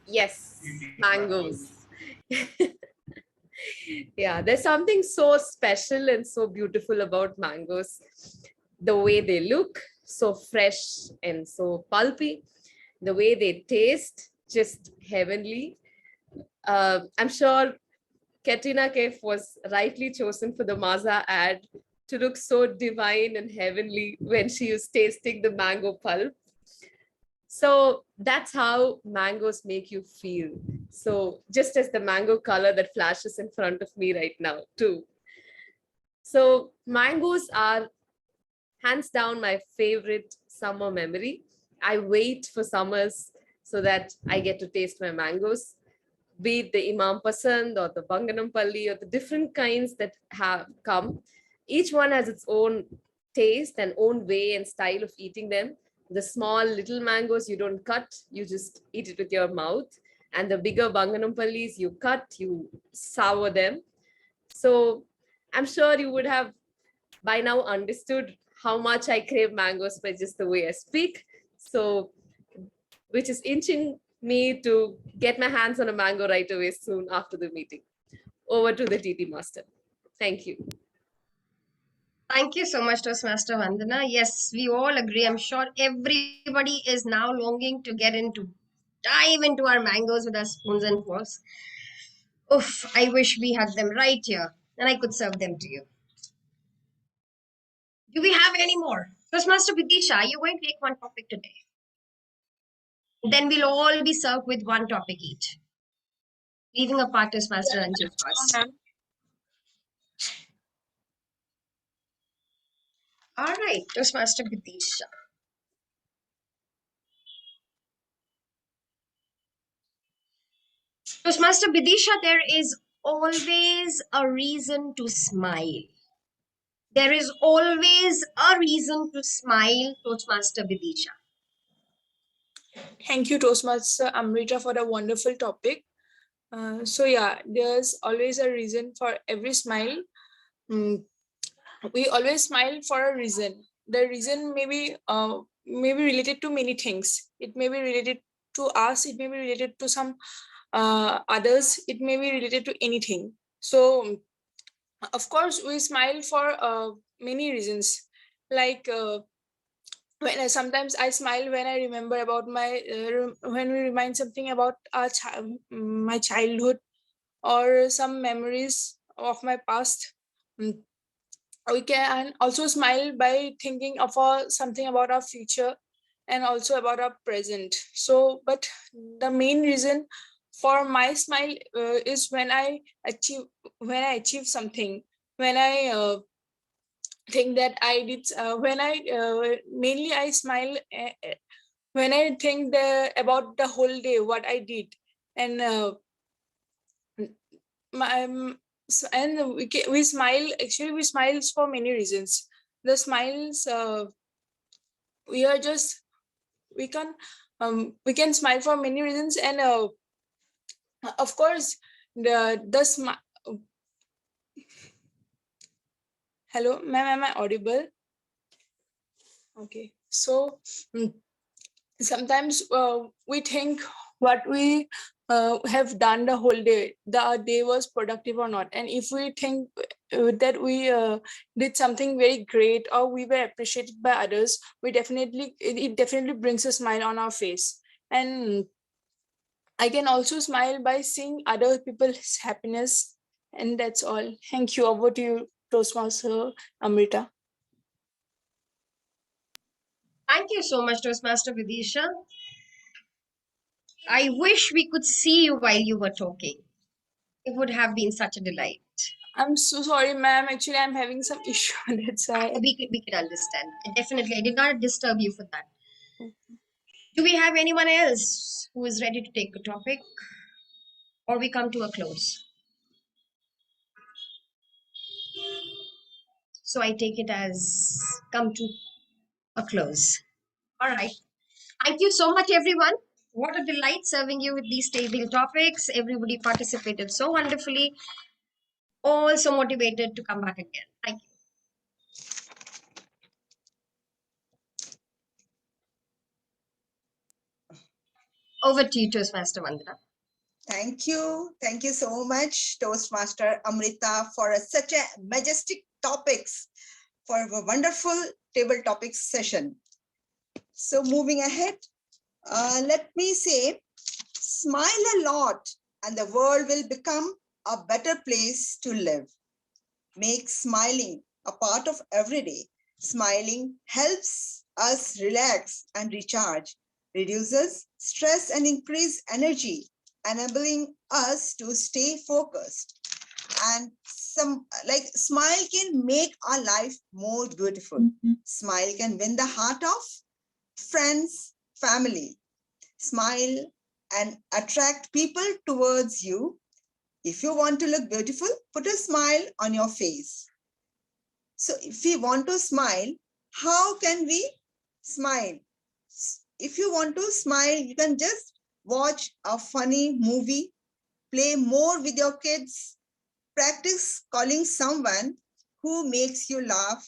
Yes, mangoes. Yeah, there's something so special and so beautiful about mangoes. The way they look, so fresh and so pulpy. The way they taste, just heavenly. I'm sure Katrina Kaif was rightly chosen for the Maza ad to look so divine and heavenly when she was tasting the mango pulp. So that's how mangoes make you feel. So just as the mango color that flashes in front of me right now too. So mangoes are hands down my favorite summer memory. I wait for summers so that I get to taste my mangoes, be it the Imam Pasand or the Banganampalli or the different kinds that have come. Each one has its own taste and own way and style of eating them. The small little mangoes you don't cut, you just eat it with your mouth. And the bigger Banganampallis you cut, you sour them. So I'm sure you would have by now understood how much I crave mangoes by just the way I speak. So, which is inching me to get my hands on a mango right away soon after the meeting. Over to the TT Master. Thank you. Thank you so much, Toastmaster Vandana. Yes, we all agree. I'm sure everybody is now longing to dive into our mangoes with our spoons and forks. Oof, I wish we had them right here and I could serve them to you. Do we have any more? Toastmaster Vidisha, you're going to take one topic today. Then we'll all be served with one topic each. Leaving apart Toastmaster Anju first. All right, Toastmaster Vidisha. Toastmaster Vidisha, there is always a reason to smile. There is always a reason to smile, Toastmaster Vidisha. Thank you, Toastmaster Amrita, for the wonderful topic. So yeah, there's always a reason for every smile. We always smile for a reason. The reason may be related to many things. It may be related to us. It may be related to some others. It may be related to anything. So of course, we smile for many reasons. Like when sometimes I smile when I remember about when we remind something about my childhood or some memories of my past. We can also smile by thinking of something about our future and also about our present. So, but the main reason for my smile is when I achieve something, when I think that I did, when I mainly I smile when I think about the whole day, what I did, and we smile. Actually, we smile for many reasons. The smiles we are just we can smile for many reasons, and of course the smile. Hello, ma'am, am I audible? Okay, so sometimes we think what we have done the whole day, the day was productive or not, and if we think that we did something very great or we were appreciated by others, it definitely brings a smile on our face. And I can also smile by seeing other people's happiness, and that's all. Thank you. Over to you, Toastmaster Amrita. Thank you so much, Toastmaster Vidisha. I wish we could see you while you were talking. It would have been such a delight. I'm so sorry, ma'am. Actually, I'm having some issue. That's why. We can understand. Definitely, I did not disturb you for that. Do we have anyone else who is ready to take a topic? Or we come to a close? So I take it as come to a close. All right. Thank you so much, everyone. What a delight serving you with these table topics. Everybody participated so wonderfully. All so motivated to come back again. Thank you. Over to you, Toastmaster Vandana. Thank you. Thank you so much, Toastmaster Amrita, for such a majestic topics, for a wonderful table topics session. So moving ahead, let me say, smile a lot and the world will become a better place to live. Make smiling a part of every day. Smiling helps us relax and recharge. reduces stress and increase energy, enabling us to stay focused. And smile can make our life more beautiful. Smile can win the heart of friends, family. Smile and attract people towards you. If you want to look beautiful, put a smile on your face. So if we want to smile, how can we smile? If you want to smile, you can just watch a funny movie, play more with your kids, practice calling someone who makes you laugh,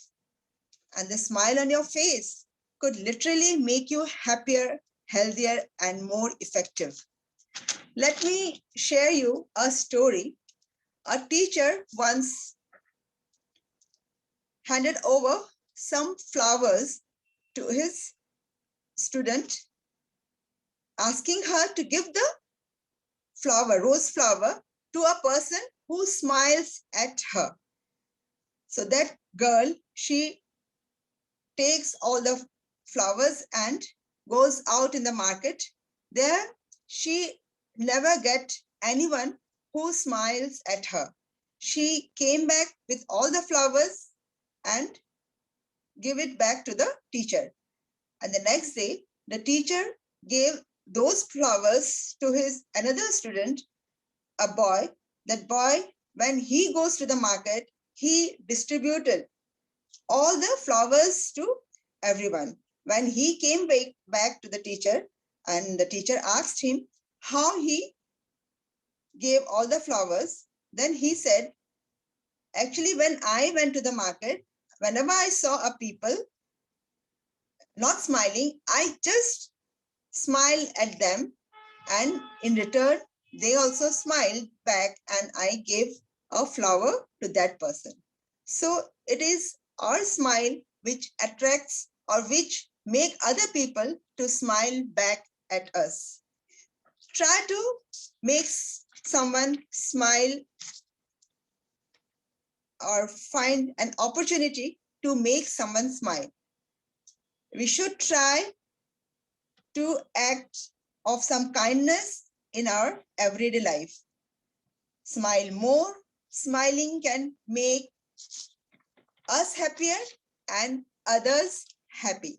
and the smile on your face could literally make you happier, healthier, and more effective. Let me share you a story. A teacher once handed over some flowers to his student, asking her to give the flower, rose flower, to a person who smiles at her. So that girl, she takes all the flowers and goes out in the market. There, she never get anyone who smiles at her. She came back with all the flowers and give it back to the teacher. And the next day, the teacher gave those flowers to his another student, a boy. That boy, when he goes to the market, he distributed all the flowers to everyone. When he came back to the teacher, and the teacher asked him how he gave all the flowers, then he said, actually, when I went to the market, whenever I saw a people not smiling, I just smiled at them, and in return, they also smiled back, and I gave a flower to that person. So it is our smile which attracts or which make other people to smile back at us. Try to make someone smile or find an opportunity to make someone smile. We should try to act of some kindness in our everyday life. Smile more. Smiling can make us happier and others happy.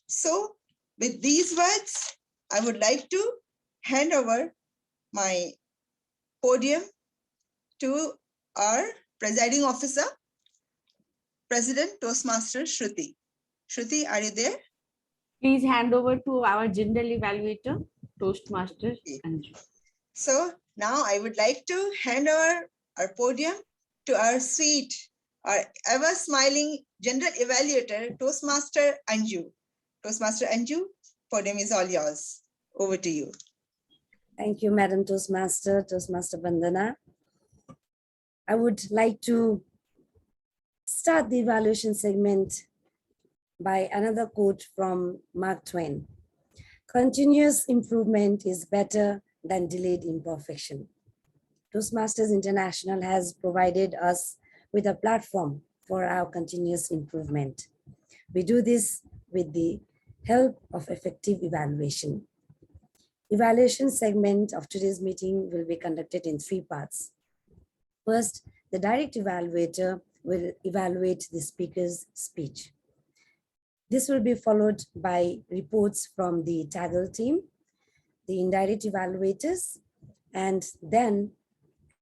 So with these words, I would like to hand over my podium to our presiding officer, President Toastmaster Shruti. Shruti, are you there? Please hand over to our general evaluator, Toastmaster Anju. So now I would like to hand over our podium to our sweet, our ever smiling general evaluator, Toastmaster Anju. Toastmaster Anju, podium is all yours. Over to you. Thank you, Madam Toastmaster Vandana. I would like to start the evaluation segment by another quote from Mark Twain. Continuous improvement is better than delayed imperfection. Toastmasters International has provided us with a platform for our continuous improvement. We do this with the help of effective evaluation. Evaluation segment of today's meeting will be conducted in 3 parts. First, the direct evaluator will evaluate the speaker's speech. This will be followed by reports from the Taggle team, the indirect evaluators, and then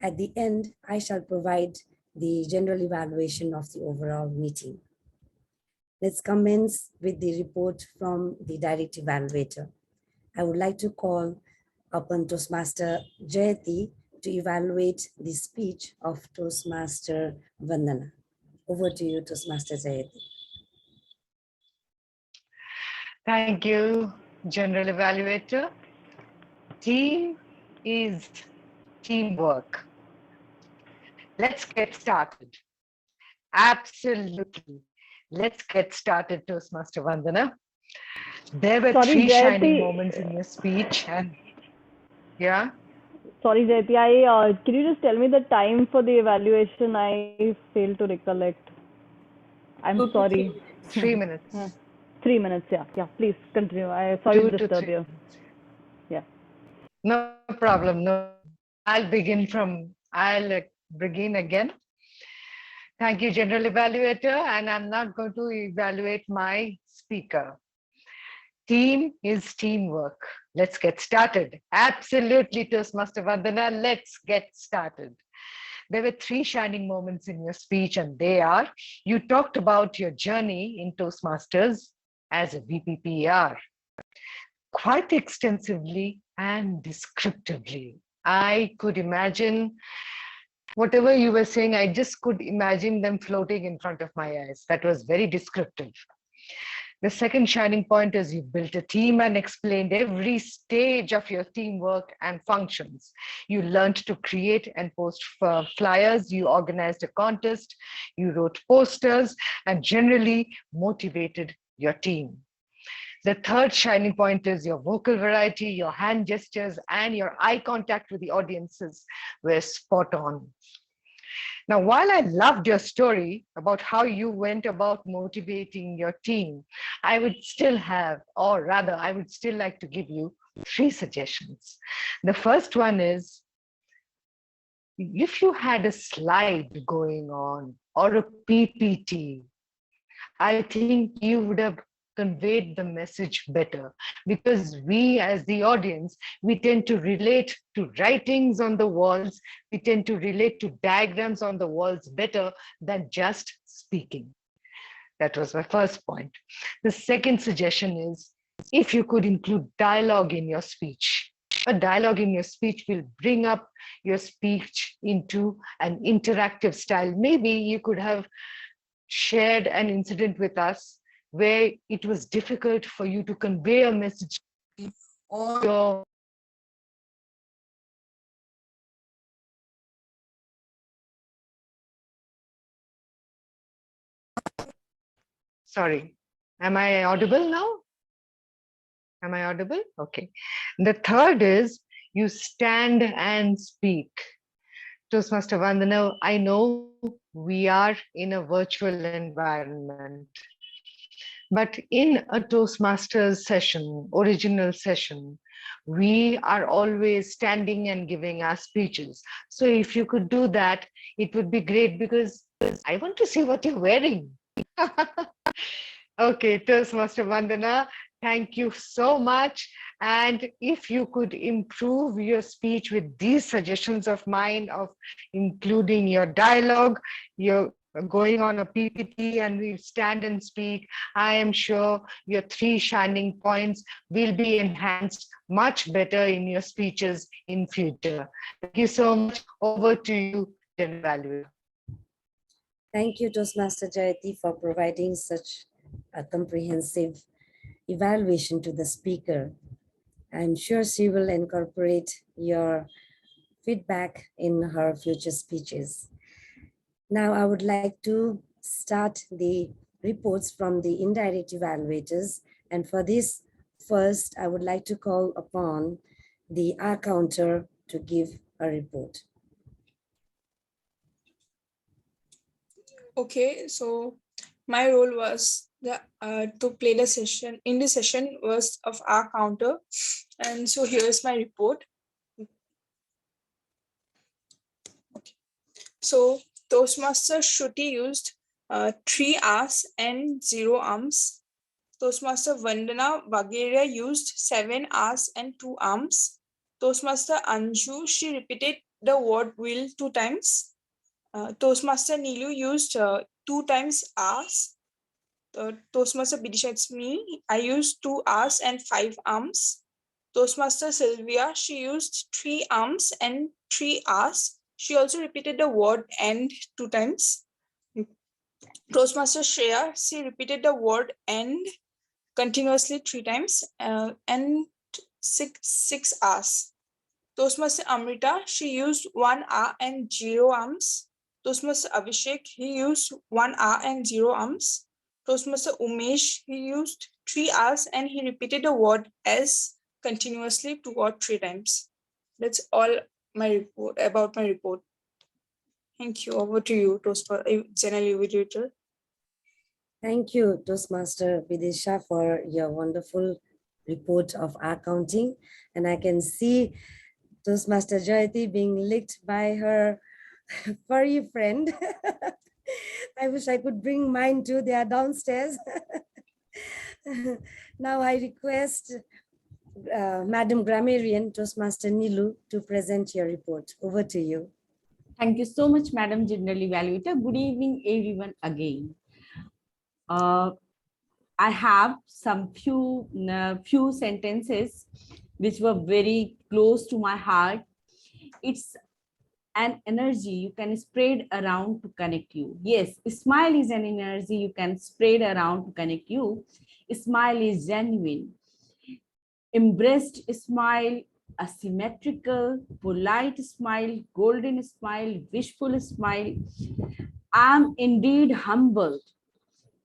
at the end, I shall provide the general evaluation of the overall meeting. Let's commence with the report from the direct evaluator. I would like to call upon Toastmaster Jayati to evaluate the speech of Toastmaster Vandana. Over to you, Toastmaster Jayati. Thank you, General Evaluator. Team is teamwork. Let's get started. Absolutely. Let's get started, Toastmaster Vandana. There were 3 shining moments in your speech, and yeah. Sorry, Jayati, can you just tell me the time for the evaluation? I failed to recollect. I'm sorry. 3 minutes. 3 minutes, yeah. Yeah, please continue. I sorry 2 to to disturb 3 you. minutes. Yeah. No problem. No, I'll begin again. Thank you, General Evaluator, and I'm not going to evaluate my speaker. Team is teamwork. Let's get started. Absolutely, Toastmaster Vandana, let's get started. There were 3 shining moments in your speech, and they are, you talked about your journey in Toastmasters as a VPPR quite extensively and descriptively. I could imagine whatever you were saying, I just could imagine them floating in front of my eyes. That was very descriptive. The second shining point is you built a team and explained every stage of your teamwork and functions. You learned to create and post flyers, you organized a contest, you wrote posters, and generally motivated your team. The third shining point is your vocal variety, your hand gestures, and your eye contact with the audiences were spot on. Now, while I loved your story about how you went about motivating your team, I would still have, or rather, I would still like to give you 3 suggestions. The first one is, if you had a slide going on or a PPT, I think you would have conveyed the message better, because we as the audience, we tend to relate to writings on the walls, we tend to relate to diagrams on the walls better than just speaking. That was my first point. The second suggestion is, if you could include dialogue in your speech. A dialogue in your speech will bring up your speech into an interactive style. Maybe you could have shared an incident with us where it was difficult for you to convey a message or your sorry, am I audible now? Am I audible? Okay. The third is you stand and speak. Toastmaster Vandana, I know we are in a virtual environment, but in a Toastmasters session, original session, we are always standing and giving our speeches. So if you could do that, it would be great, because I want to see what you're wearing. Okay, Toastmaster Vandana, thank you so much. And if you could improve your speech with these suggestions of mine, of including your dialogue, your going on a PPT, and we'll stand and speak, I am sure your 3 shining points will be enhanced much better in your speeches in future. Thank you so much. Over to you, General Evaluator. Thank you, Toastmaster Jayati, for providing such a comprehensive evaluation to the speaker. I'm sure she will incorporate your feedback in her future speeches. Now, I would like to start the reports from the indirect evaluators. And for this, first, I would like to call upon the R counter to give a report. Okay, so my role was to play the session. In the session was of our counter, and so here's my report. Okay. So Toastmaster Shruti used 3 R's and 0 arms. Toastmaster Vandana Vagera used 7 R's and 2 arms. Toastmaster Anju, she repeated the word will 2 times. Toastmaster Nilu used 2 times R's. Toastmaster Bidisha, it's me. I used 2 R's and 5 arms. Toastmaster Sylvia, she used 3 arms and 3 R's. She also repeated the word and 2 times. Toastmaster Shreya, she repeated the word and continuously 3 times and 6 R's. Toastmaster Amrita, she used 1 R and 0 arms. Toastmaster Abhishek, he used 1 R and 0 arms. Toastmaster Umesh, he used 3 R's and he repeated the word as continuously 2 or 3 times. That's all my report about my report. Thank you. Over to you, General Evaluator. Thank you, Toastmaster Vidisha, for your wonderful report of accounting. And I can see Toastmaster Jayati being licked by her furry friend. I wish I could bring mine too. They are downstairs. Now I request Madam Grammarian, Toastmaster Nilu, to present your report. Over to you. Thank you so much, Madam General Evaluator. Good evening, everyone again. I have some few sentences which were very close to my heart. It's an energy you can spread around to connect you. Yes, smile is an energy you can spread around to connect you. Smile is genuine. Embraced smile, asymmetrical, polite smile, golden smile, wishful smile. I'm indeed humbled.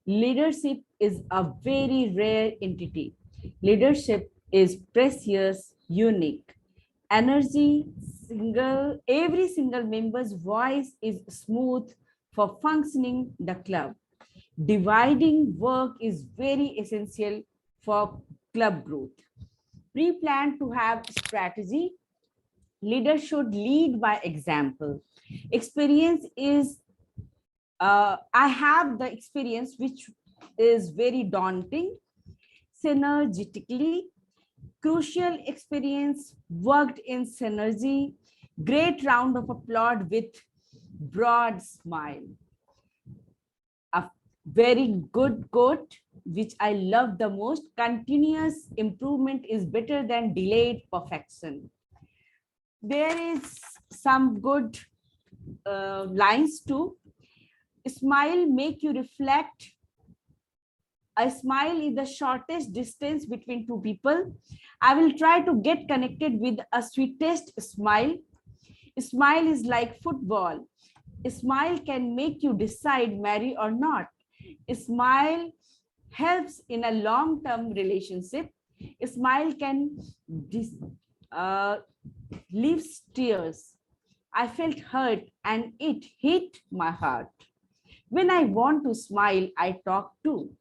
Leadership is a very rare entity. Leadership is precious, unique. Energy, every single member's voice is smooth for functioning the club. Dividing work is very essential for club growth. Pre-plan to have strategy. Leaders should lead by example. Experience is, I have the experience which is very daunting. Synergetically, crucial experience, worked in synergy. Great round of applause with broad smile. A very good quote, which I love the most. Continuous improvement is better than delayed perfection. There is some good lines too. Smile make you reflect. A smile is the shortest distance between two people. I will try to get connected with a sweetest smile. Smile is like football. A smile can make you decide marry or not. A smile helps in a long-term relationship. A smile can leave tears. I felt hurt and it hit my heart. When I want to smile, I talk too.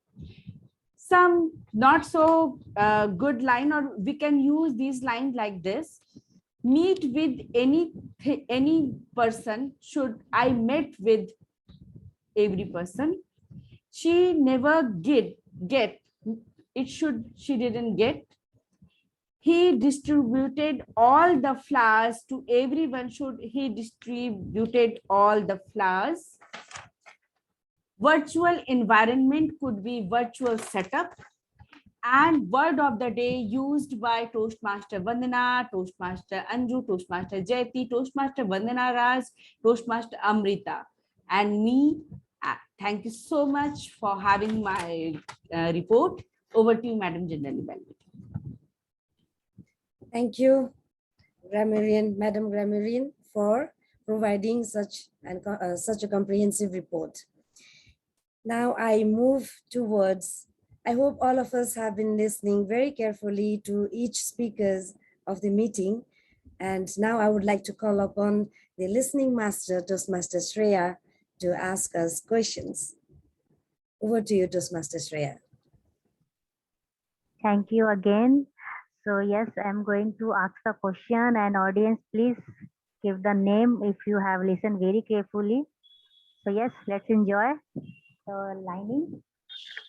Some not so good line, or we can use these lines like this. Meet with any person. Should I met with every person? She never get it. Should she didn't get. He distributed all the flowers to everyone. Should he distributed all the flowers? Virtual environment could be virtual setup. And word of the day used by Toastmaster Vandana, Toastmaster Anju, Toastmaster Jayati, Toastmaster Vandana Raj, Toastmaster Amrita, and me. Thank you so much for having my report. Over to you, Madam General Evaluator. Thank you, Madam Grammarian, for providing such a comprehensive report. Now I move towards, I hope all of us have been listening very carefully to each speakers of the meeting. And now I would like to call upon the listening master, Toastmaster Shreya, to ask us questions. Over to you, Toastmaster Shreya. Thank you again. So yes, I'm going to ask the question, and audience, please give the name if you have listened very carefully. So yes, let's enjoy the lining.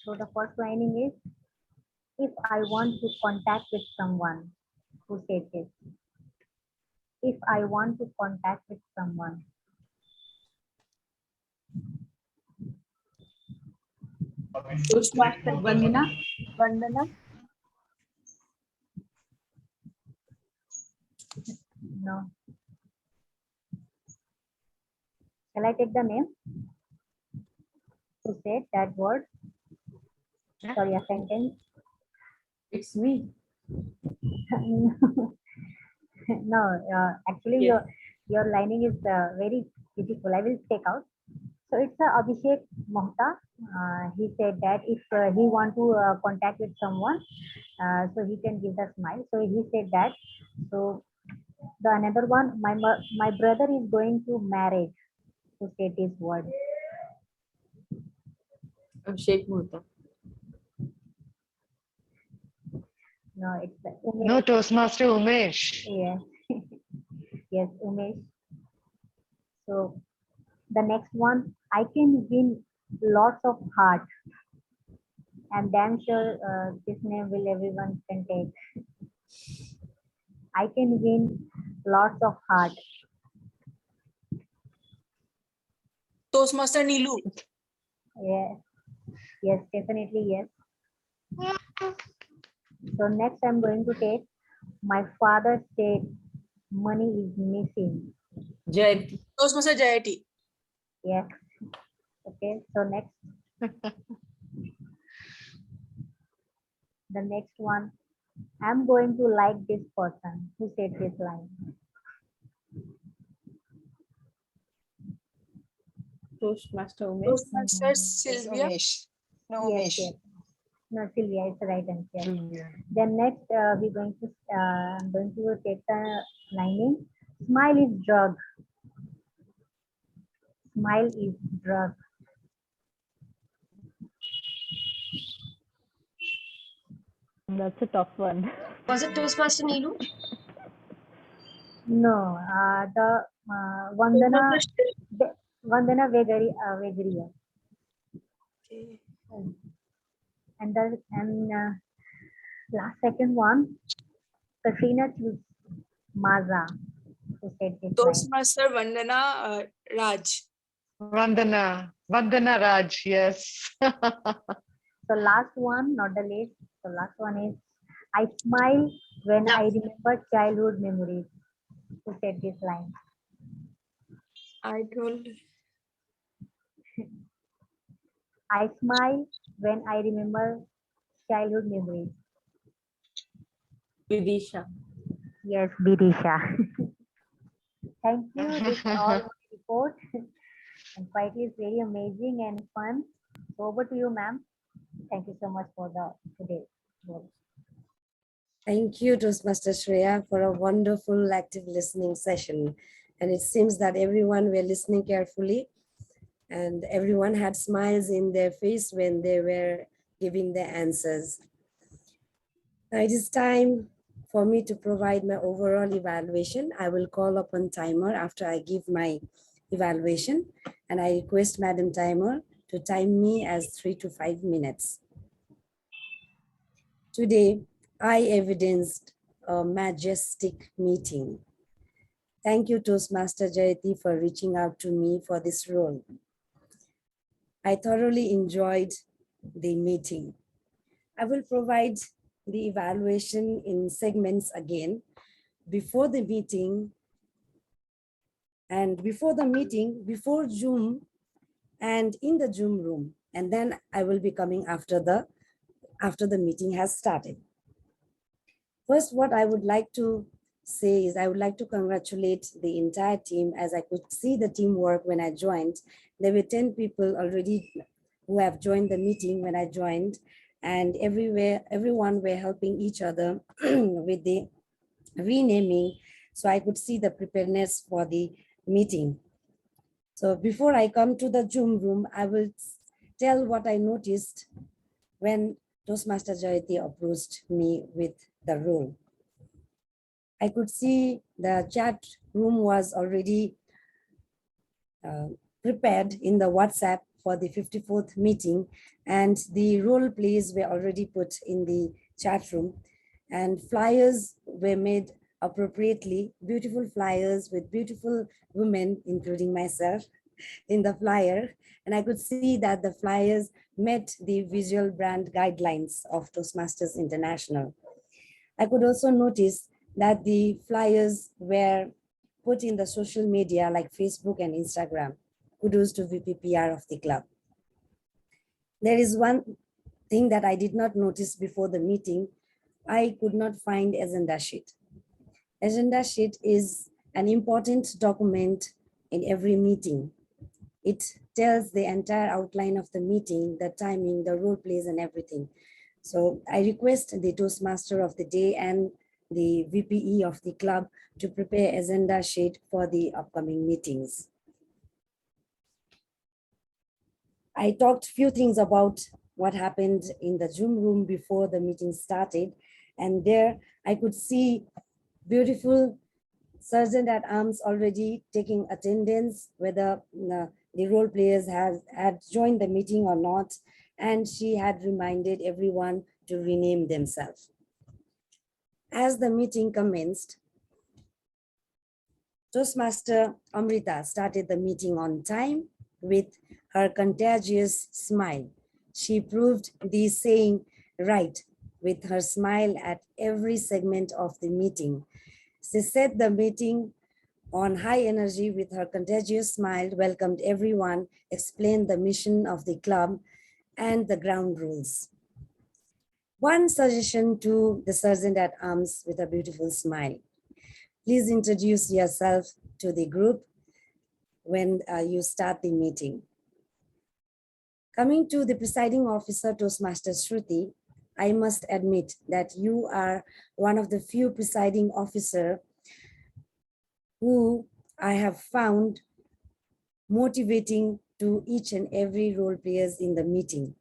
So the first lining is, if I want to contact with someone. Who said this? If I want to contact with someone. Toastmaster Vandana. No. Shall I take the name? Who said that word? Sorry, a sentence. It's me. No, actually Yes. your lining is very beautiful. I will take out. So it's Abhishek Mohta. He said that if he want to contact with someone, so he can give the smile. So he said that. So the another one, my brother is going to marriage. Who said this word? Abhishek Mehta. No, it's No, Umesh. Toastmaster Umesh. Yes, yes, Umesh. So the next one, I can win lots of heart. I'm damn sure this name will everyone can take. I can win lots of heart. Toastmaster Neelu. Yes, yes, definitely yes. So next I'm going to take my father said money is missing. Jayati. Toastmaster Jayati. Yes. Okay. So next, the next one, I'm going to like this person who said this line. Toastmaster Umesh. Toastmaster Sylvia. Umesh. No, Yes, Umesh. yes. No, Sylvia is the right answer. Sylvia. Then next, we're going to I'm going to take the lining. Smile is drug. Smile is drug. That's a tough one. Was it Toastmaster Neelu? No, the Vandana Vegariya. Okay. And last second one, Katrina choose Maza, who said this line. Toastmaster Vandana Raj. Vandana Raj, yes. So last one, not the least. So last one is, I smile when I remember childhood memories. Who said this line? I told. I smile when I remember childhood memories. Vidisha. Yes, Bidisha. Thank you. This is all my report. And quite is very amazing and fun. So over to you, ma'am. Thank you so much for the today. Thank you, Toastmaster Shreya, for a wonderful active listening session. And it seems that everyone were listening carefully and everyone had smiles in their face when they were giving their answers. Now it is time for me to provide my overall evaluation. I will call upon timer after I give my evaluation, and I request Madam Timer to time me as 3 to 5 minutes. Today, I evidenced a majestic meeting. Thank you, Toastmaster Jayati, for reaching out to me for this role. I thoroughly enjoyed the meeting. I will provide the evaluation in segments again. Before the meeting, before Zoom, and in the Zoom room. And then I will be coming after the meeting has started. First, what I would like to say is I would like to congratulate the entire team, as I could see the teamwork when I joined. There were 10 people already who have joined the meeting when I joined, and everyone were helping each other with the renaming, so I could see the preparedness for the meeting. So before I come to the Zoom room, I will tell what I noticed when Toastmaster Jayati approached me with the role. I could see the chat room was already prepared in the WhatsApp for the 54th meeting, and the role plays were already put in the chat room, and flyers were made appropriately, beautiful flyers with beautiful women, including myself, in the flyer. And I could see that the flyers met the visual brand guidelines of Toastmasters International. I could also notice that the flyers were put in the social media like Facebook and Instagram. Kudos to VPPR of the club. There is one thing that I did not notice before the meeting. I could not find agenda sheet. Agenda sheet is an important document in every meeting. It tells the entire outline of the meeting, the timing, the role plays and everything. So I request the Toastmaster of the day and the VPE of the club to prepare agenda sheet for the upcoming meetings. I talked few things about what happened in the Zoom room before the meeting started. And there I could see beautiful sergeant at arms already taking attendance, whether the role players had joined the meeting or not. And she had reminded everyone to rename themselves. As the meeting commenced, Toastmaster Amrita started the meeting on time with her contagious smile. She proved the saying right with her smile at every segment of the meeting. She set the meeting on high energy with her contagious smile, welcomed everyone, explained the mission of the club and the ground rules. One suggestion to the sergeant at arms with a beautiful smile. Please introduce yourself to the group when you start the meeting. Coming to the presiding officer, Toastmaster Shruti, I must admit that you are one of the few presiding officers who I have found motivating to each and every role players in the meeting.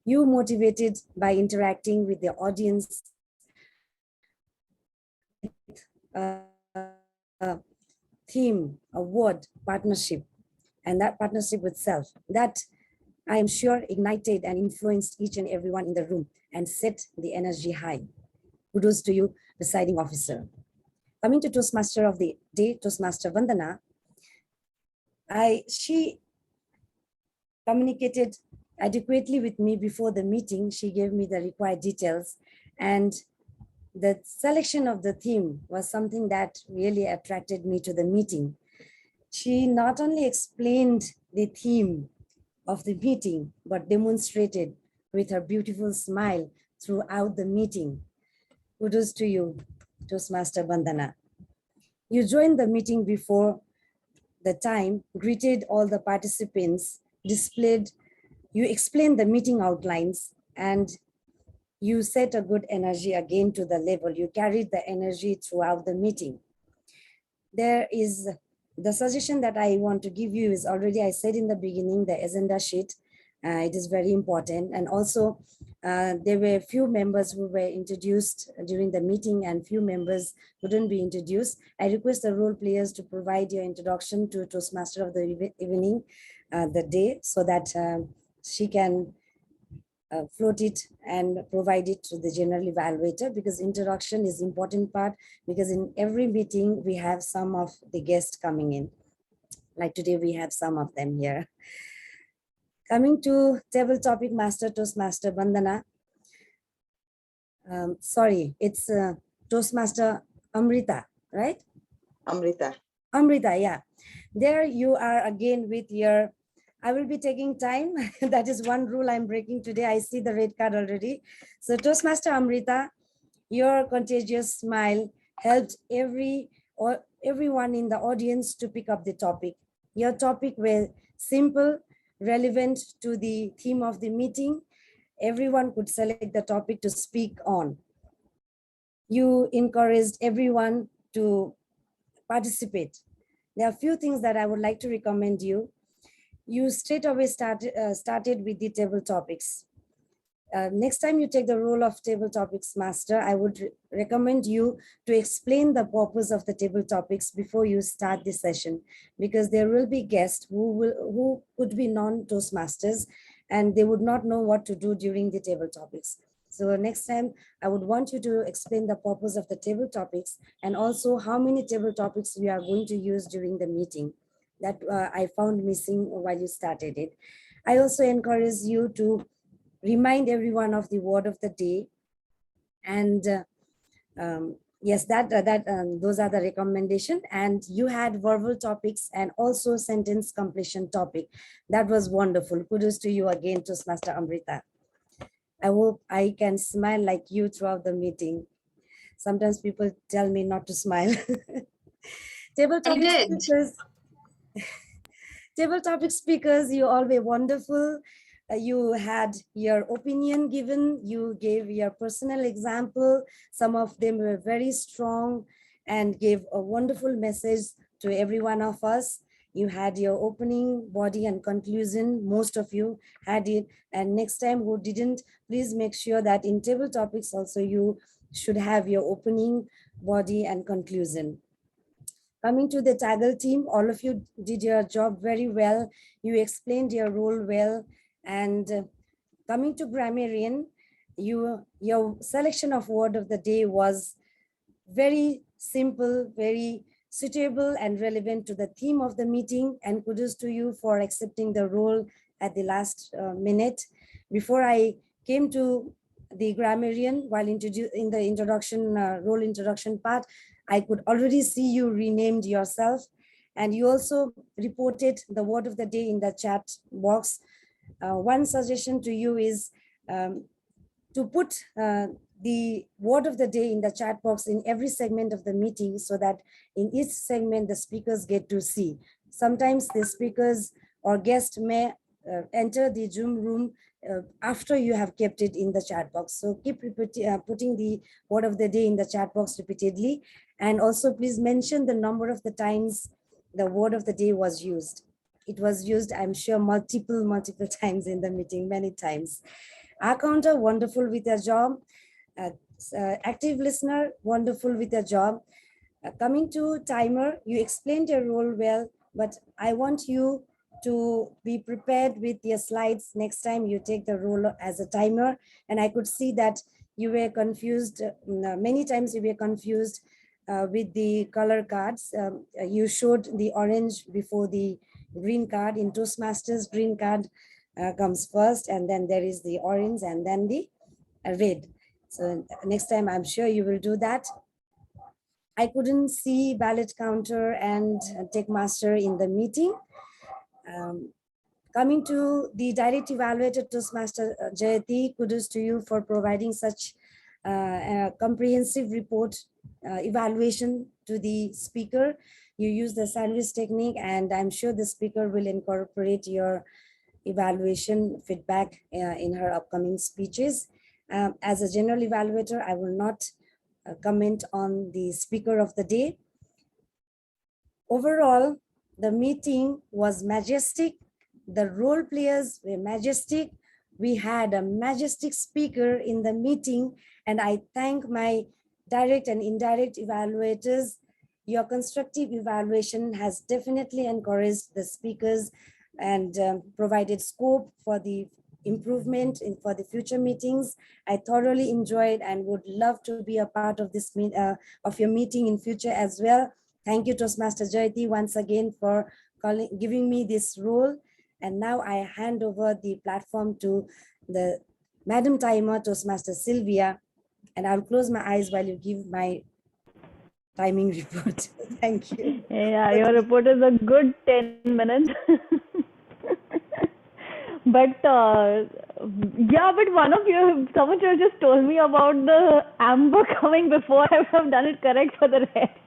You motivated by interacting with the audience a theme, a word, partnership, and that partnership with self, that I am sure ignited and influenced each and everyone in the room and set the energy high. Kudos to you, presiding officer. Coming to Toastmaster of the day, Toastmaster Vandana, she communicated adequately with me before the meeting. She gave me the required details, and the selection of the theme was something that really attracted me to the meeting. She not only explained the theme of the meeting, but demonstrated with her beautiful smile throughout the meeting. Kudos to you, Toastmaster Vandana. You joined the meeting before the time, greeted all the participants, you explained the meeting outlines, and you set a good energy again to the level. You carried the energy throughout the meeting. There is the suggestion that I want to give you is already, I said in the beginning, the agenda sheet. It is very important. And also there were a few members who were introduced during the meeting and few members wouldn't be introduced. I request the role players to provide your introduction to Toastmaster of the evening, the day, so that she can float it and provide it to the general evaluator, because introduction is important part, because in every meeting we have some of the guests coming in. Like today we have some of them here. Coming to table topic master, Toastmaster Vandana. Sorry, it's Toastmaster Amrita, right? Amrita. Amrita, yeah. There you are again with your, I will be taking time. That is one rule I'm breaking today. I see the red card already. So Toastmaster Amrita, your contagious smile helped everyone in the audience to pick up the topic. Your topic was simple, relevant to the theme of the meeting. Everyone could select the topic to speak on. You encouraged everyone to participate. There are a few things that I would like to recommend you. You straight away started with the table topics. Next time you take the role of table topics master, I would recommend you to explain the purpose of the table topics before you start the session, because there will be guests who could be non-Toastmasters and they would not know what to do during the table topics. So next time I would want you to explain the purpose of the table topics and also how many table topics we are going to use during the meeting. That I found missing while you started it. I also encourage you to remind everyone of the word of the day. And yes, those are the recommendation. And you had verbal topics and also sentence completion topic. That was wonderful. Kudos to you again, Toastmaster Amrita. I hope I can smile like you throughout the meeting. Sometimes people tell me not to smile. Table topic speakers, you all were wonderful. You had your opinion given, you gave your personal example. Some of them were very strong and gave a wonderful message to every one of us. You had your opening, body, and conclusion. Most of you had it. And next time who didn't, please make sure that in table topics also you should have your opening, body, and conclusion. Coming to the Taggle team, all of you did your job very well. You explained your role well. And coming to grammarian, your selection of word of the day was very simple, very suitable and relevant to the theme of the meeting. And kudos to you for accepting the role at the last minute. Before I came to the grammarian, while in the introduction, role introduction part, I could already see you renamed yourself. And you also reported the word of the day in the chat box. One suggestion to you is to put the word of the day in the chat box in every segment of the meeting, so that in each segment the speakers get to see. Sometimes the speakers or guests may enter the Zoom room after you have kept it in the chat box. So keep putting the word of the day in the chat box repeatedly. And also please mention the number of the times the word of the day was used. It was used, I'm sure, multiple times in the meeting, many times. Our counter, wonderful with your job. Active listener, wonderful with your job. Coming to timer, you explained your role well, but I want you to be prepared with your slides next time you take the role as a timer. And I could see that you were confused, many times you were confused with the color cards. You showed the orange before the green card. In Toastmasters, green card comes first, and then there is the orange, and then the red. So next time I'm sure you will do that. I couldn't see ballot counter and tech master in the meeting. Coming to the direct evaluator, Toastmaster Jayati, kudos to you for providing such a comprehensive report evaluation to the speaker. You use the sandwich technique, and I'm sure the speaker will incorporate your evaluation feedback in her upcoming speeches. As a general evaluator, I will not comment on the speaker of the day. Overall, the meeting was majestic. The role players were majestic. We had a majestic speaker in the meeting, and I thank my direct and indirect evaluators. Your constructive evaluation has definitely encouraged the speakers and provided scope for the improvement for the future meetings. I thoroughly enjoyed and would love to be a part of this of your meeting in future as well. Thank you, Toastmaster Jayati, once again for giving me this role. And now I hand over the platform to the Madam Timer, Toastmaster Sylvia, and I'll close my eyes while you give my timing report. Thank you. Yeah, your report is a good 10 minutes. But yeah, but someone should have just told me about the amber coming before I would have done it correct for the rest.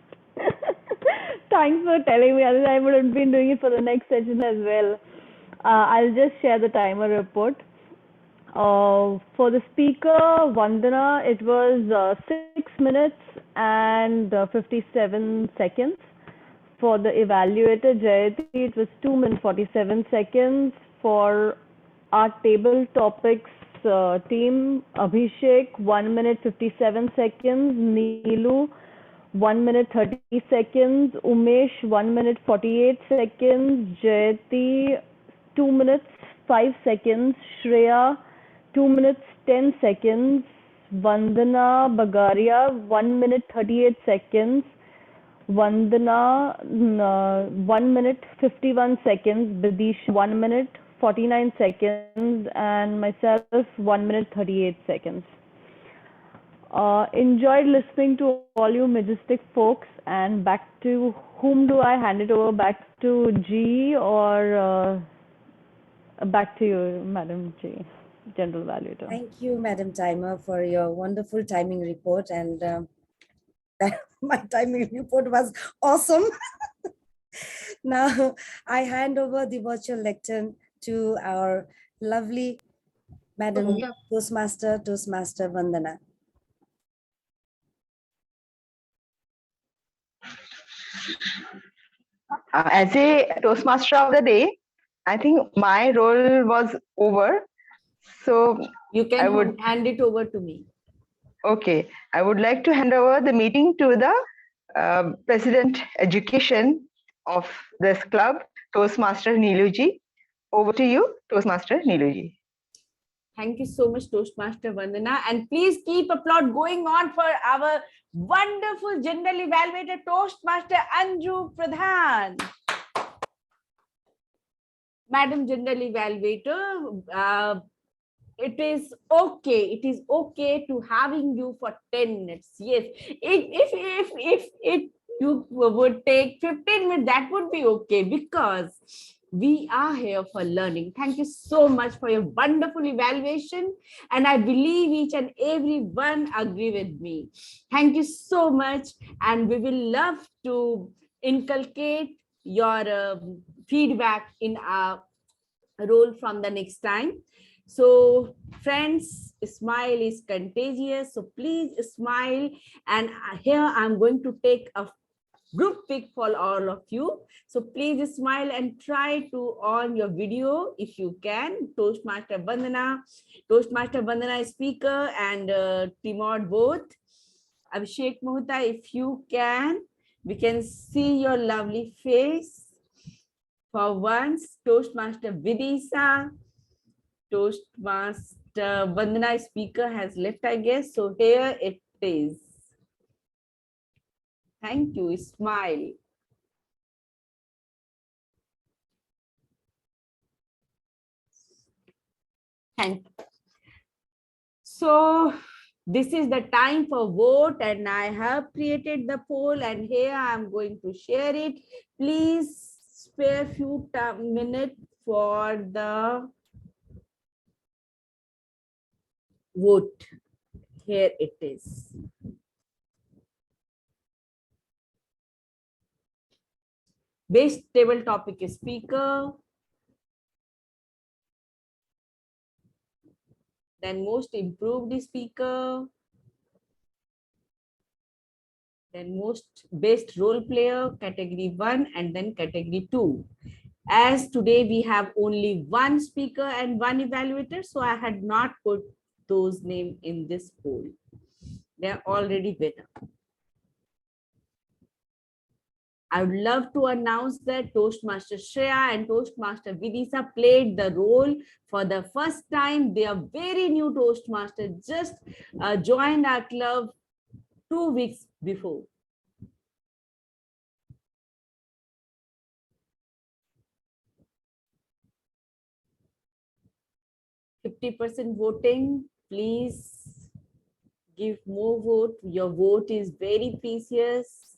Thanks for telling me, otherwise I would have been doing it for the next session as well. I'll just share the timer report. For the speaker, Vandana, it was 6 minutes and 57 seconds. For the evaluator, Jayati, it was 2 minutes 47 seconds. For our table topics team, Abhishek, 1 minute 57 seconds. Neelu, 1 minute 30 seconds. Umesh, 1 minute 48 seconds. Jayati, 2 minutes 5 seconds. Shreya, 2 minutes 10 seconds. Vandana Bagaria, 1 minute 38 seconds. Vandana, 1 minute 51 seconds. Bidish, 1 minute 49 seconds. And myself, 1 minute 38 seconds. Enjoyed listening to all you majestic folks. And back to whom do I hand it over? Back to G or back to you, Madam G, General Evaluator. Thank you, Madam Timer, for your wonderful timing report. And my timing report was awesome. Now I hand over the virtual lectern to our lovely Madam Toastmaster Vandana. As a Toastmaster of the day, I think my role was over. So You can I would hand it over to me. Okay, I would like to hand over the meeting to the President Education of this club, Toastmaster Neeluji. Over to you, Toastmaster Neeluji. Thank you so much, Toastmaster Vandana. And please keep applaud going on for our wonderful general evaluator, Toastmaster Anju Pradhan. Madam General Evaluator, it is okay to having you for 10 minutes. Yes, if you would take 15 minutes, that would be okay, because we are here for learning. Thank you so much for your wonderful evaluation, and I believe each and every one agree with me. Thank you so much, and we will love to inculcate your feedback in our role from the next time. So friends, smile is contagious, so please smile. And here I'm going to take a group pic for all of you, so please smile and try to on your video if you can. Toastmaster Vandana speaker, and Timor both. Abhishek Mohta, if you can, we can see your lovely face. For once, Toastmaster Vidisa, Toastmaster Vandana speaker has left, I guess. So here it is. Thank you. Smile. Thank you. So this is the time for vote, and I have created the poll, and here I'm going to share it. Please spare a few minutes for the vote. Here it is. Base table topic is speaker. Then most improved speaker. Then most best role player, category 1, and then category 2. As today we have only one speaker and one evaluator, so I had not put those names in this poll. They are already winner. I would love to announce that Toastmaster Shreya and Toastmaster Vidisa played the role for the first time. They are very new Toastmaster, just joined our club 2 weeks before. %50 voting. Please give more vote. Your vote is very precious.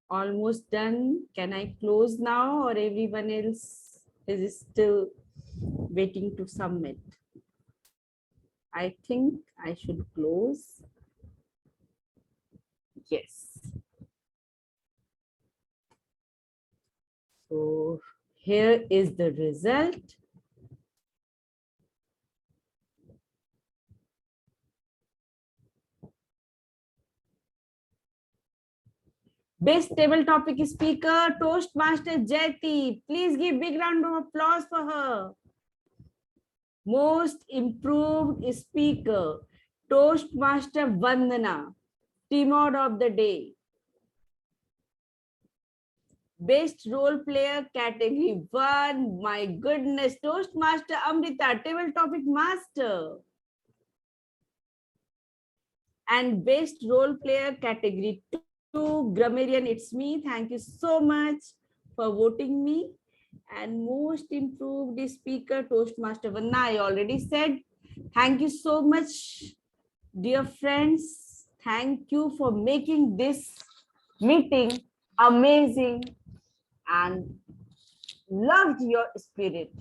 Almost done. Can I close now, or everyone else is still waiting to submit? I think I should close. Yes. So here is the result. Best table topic speaker, Toastmaster Jyoti. Please give big round of applause for her. Most improved speaker, Toastmaster Vandana, Timor of the day. Best role player, category 1. My goodness, Toastmaster Amrita, table topic master. And best role player, category 2, grammarian, it's me. Thank you so much for voting me. And most improved speaker, Toastmaster Vandana, I already said. Thank you so much, dear friends. Thank you for making this meeting amazing, and loved your spirit.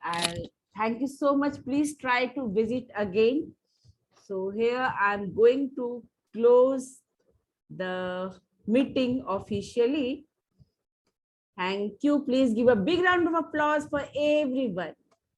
And thank you so much. Please try to visit again. So here I'm going to close the meeting officially. Thank you. Please give a big round of applause for everyone.